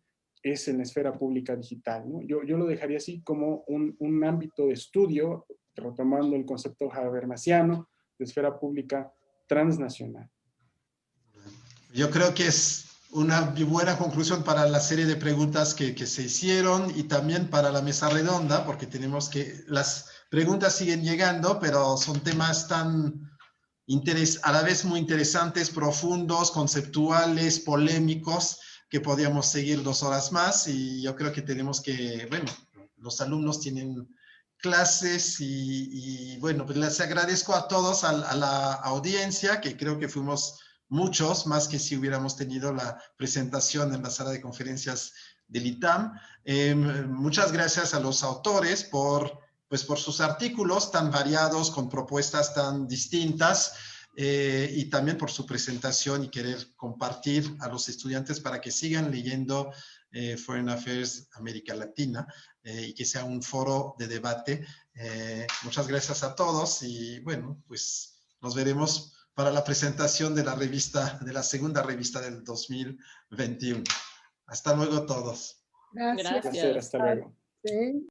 es en la esfera pública digital, ¿no? Yo lo dejaría así como un ámbito de estudio, retomando el concepto habermasiano, de esfera pública transnacional. Yo creo que es una buena conclusión para la serie de preguntas que se hicieron y también para la mesa redonda, porque tenemos que, las preguntas siguen llegando, pero son temas tan a la vez muy interesantes, profundos, conceptuales, polémicos, que podíamos seguir 2 horas más, y yo creo que tenemos que, bueno, los alumnos tienen clases y bueno, pues les agradezco a todos, a la audiencia, que creo que fuimos muchos, más que si hubiéramos tenido la presentación en la sala de conferencias del ITAM. Muchas gracias a los autores por sus artículos tan variados, con propuestas tan distintas, y también por su presentación y querer compartir a los estudiantes para que sigan leyendo Foreign Affairs América Latina, y que sea un foro de debate. Muchas gracias a todos y bueno, pues nos veremos para la presentación de la revista, de la segunda revista del 2021. Hasta luego todos. Gracias. Gracias. Hasta luego. Sí.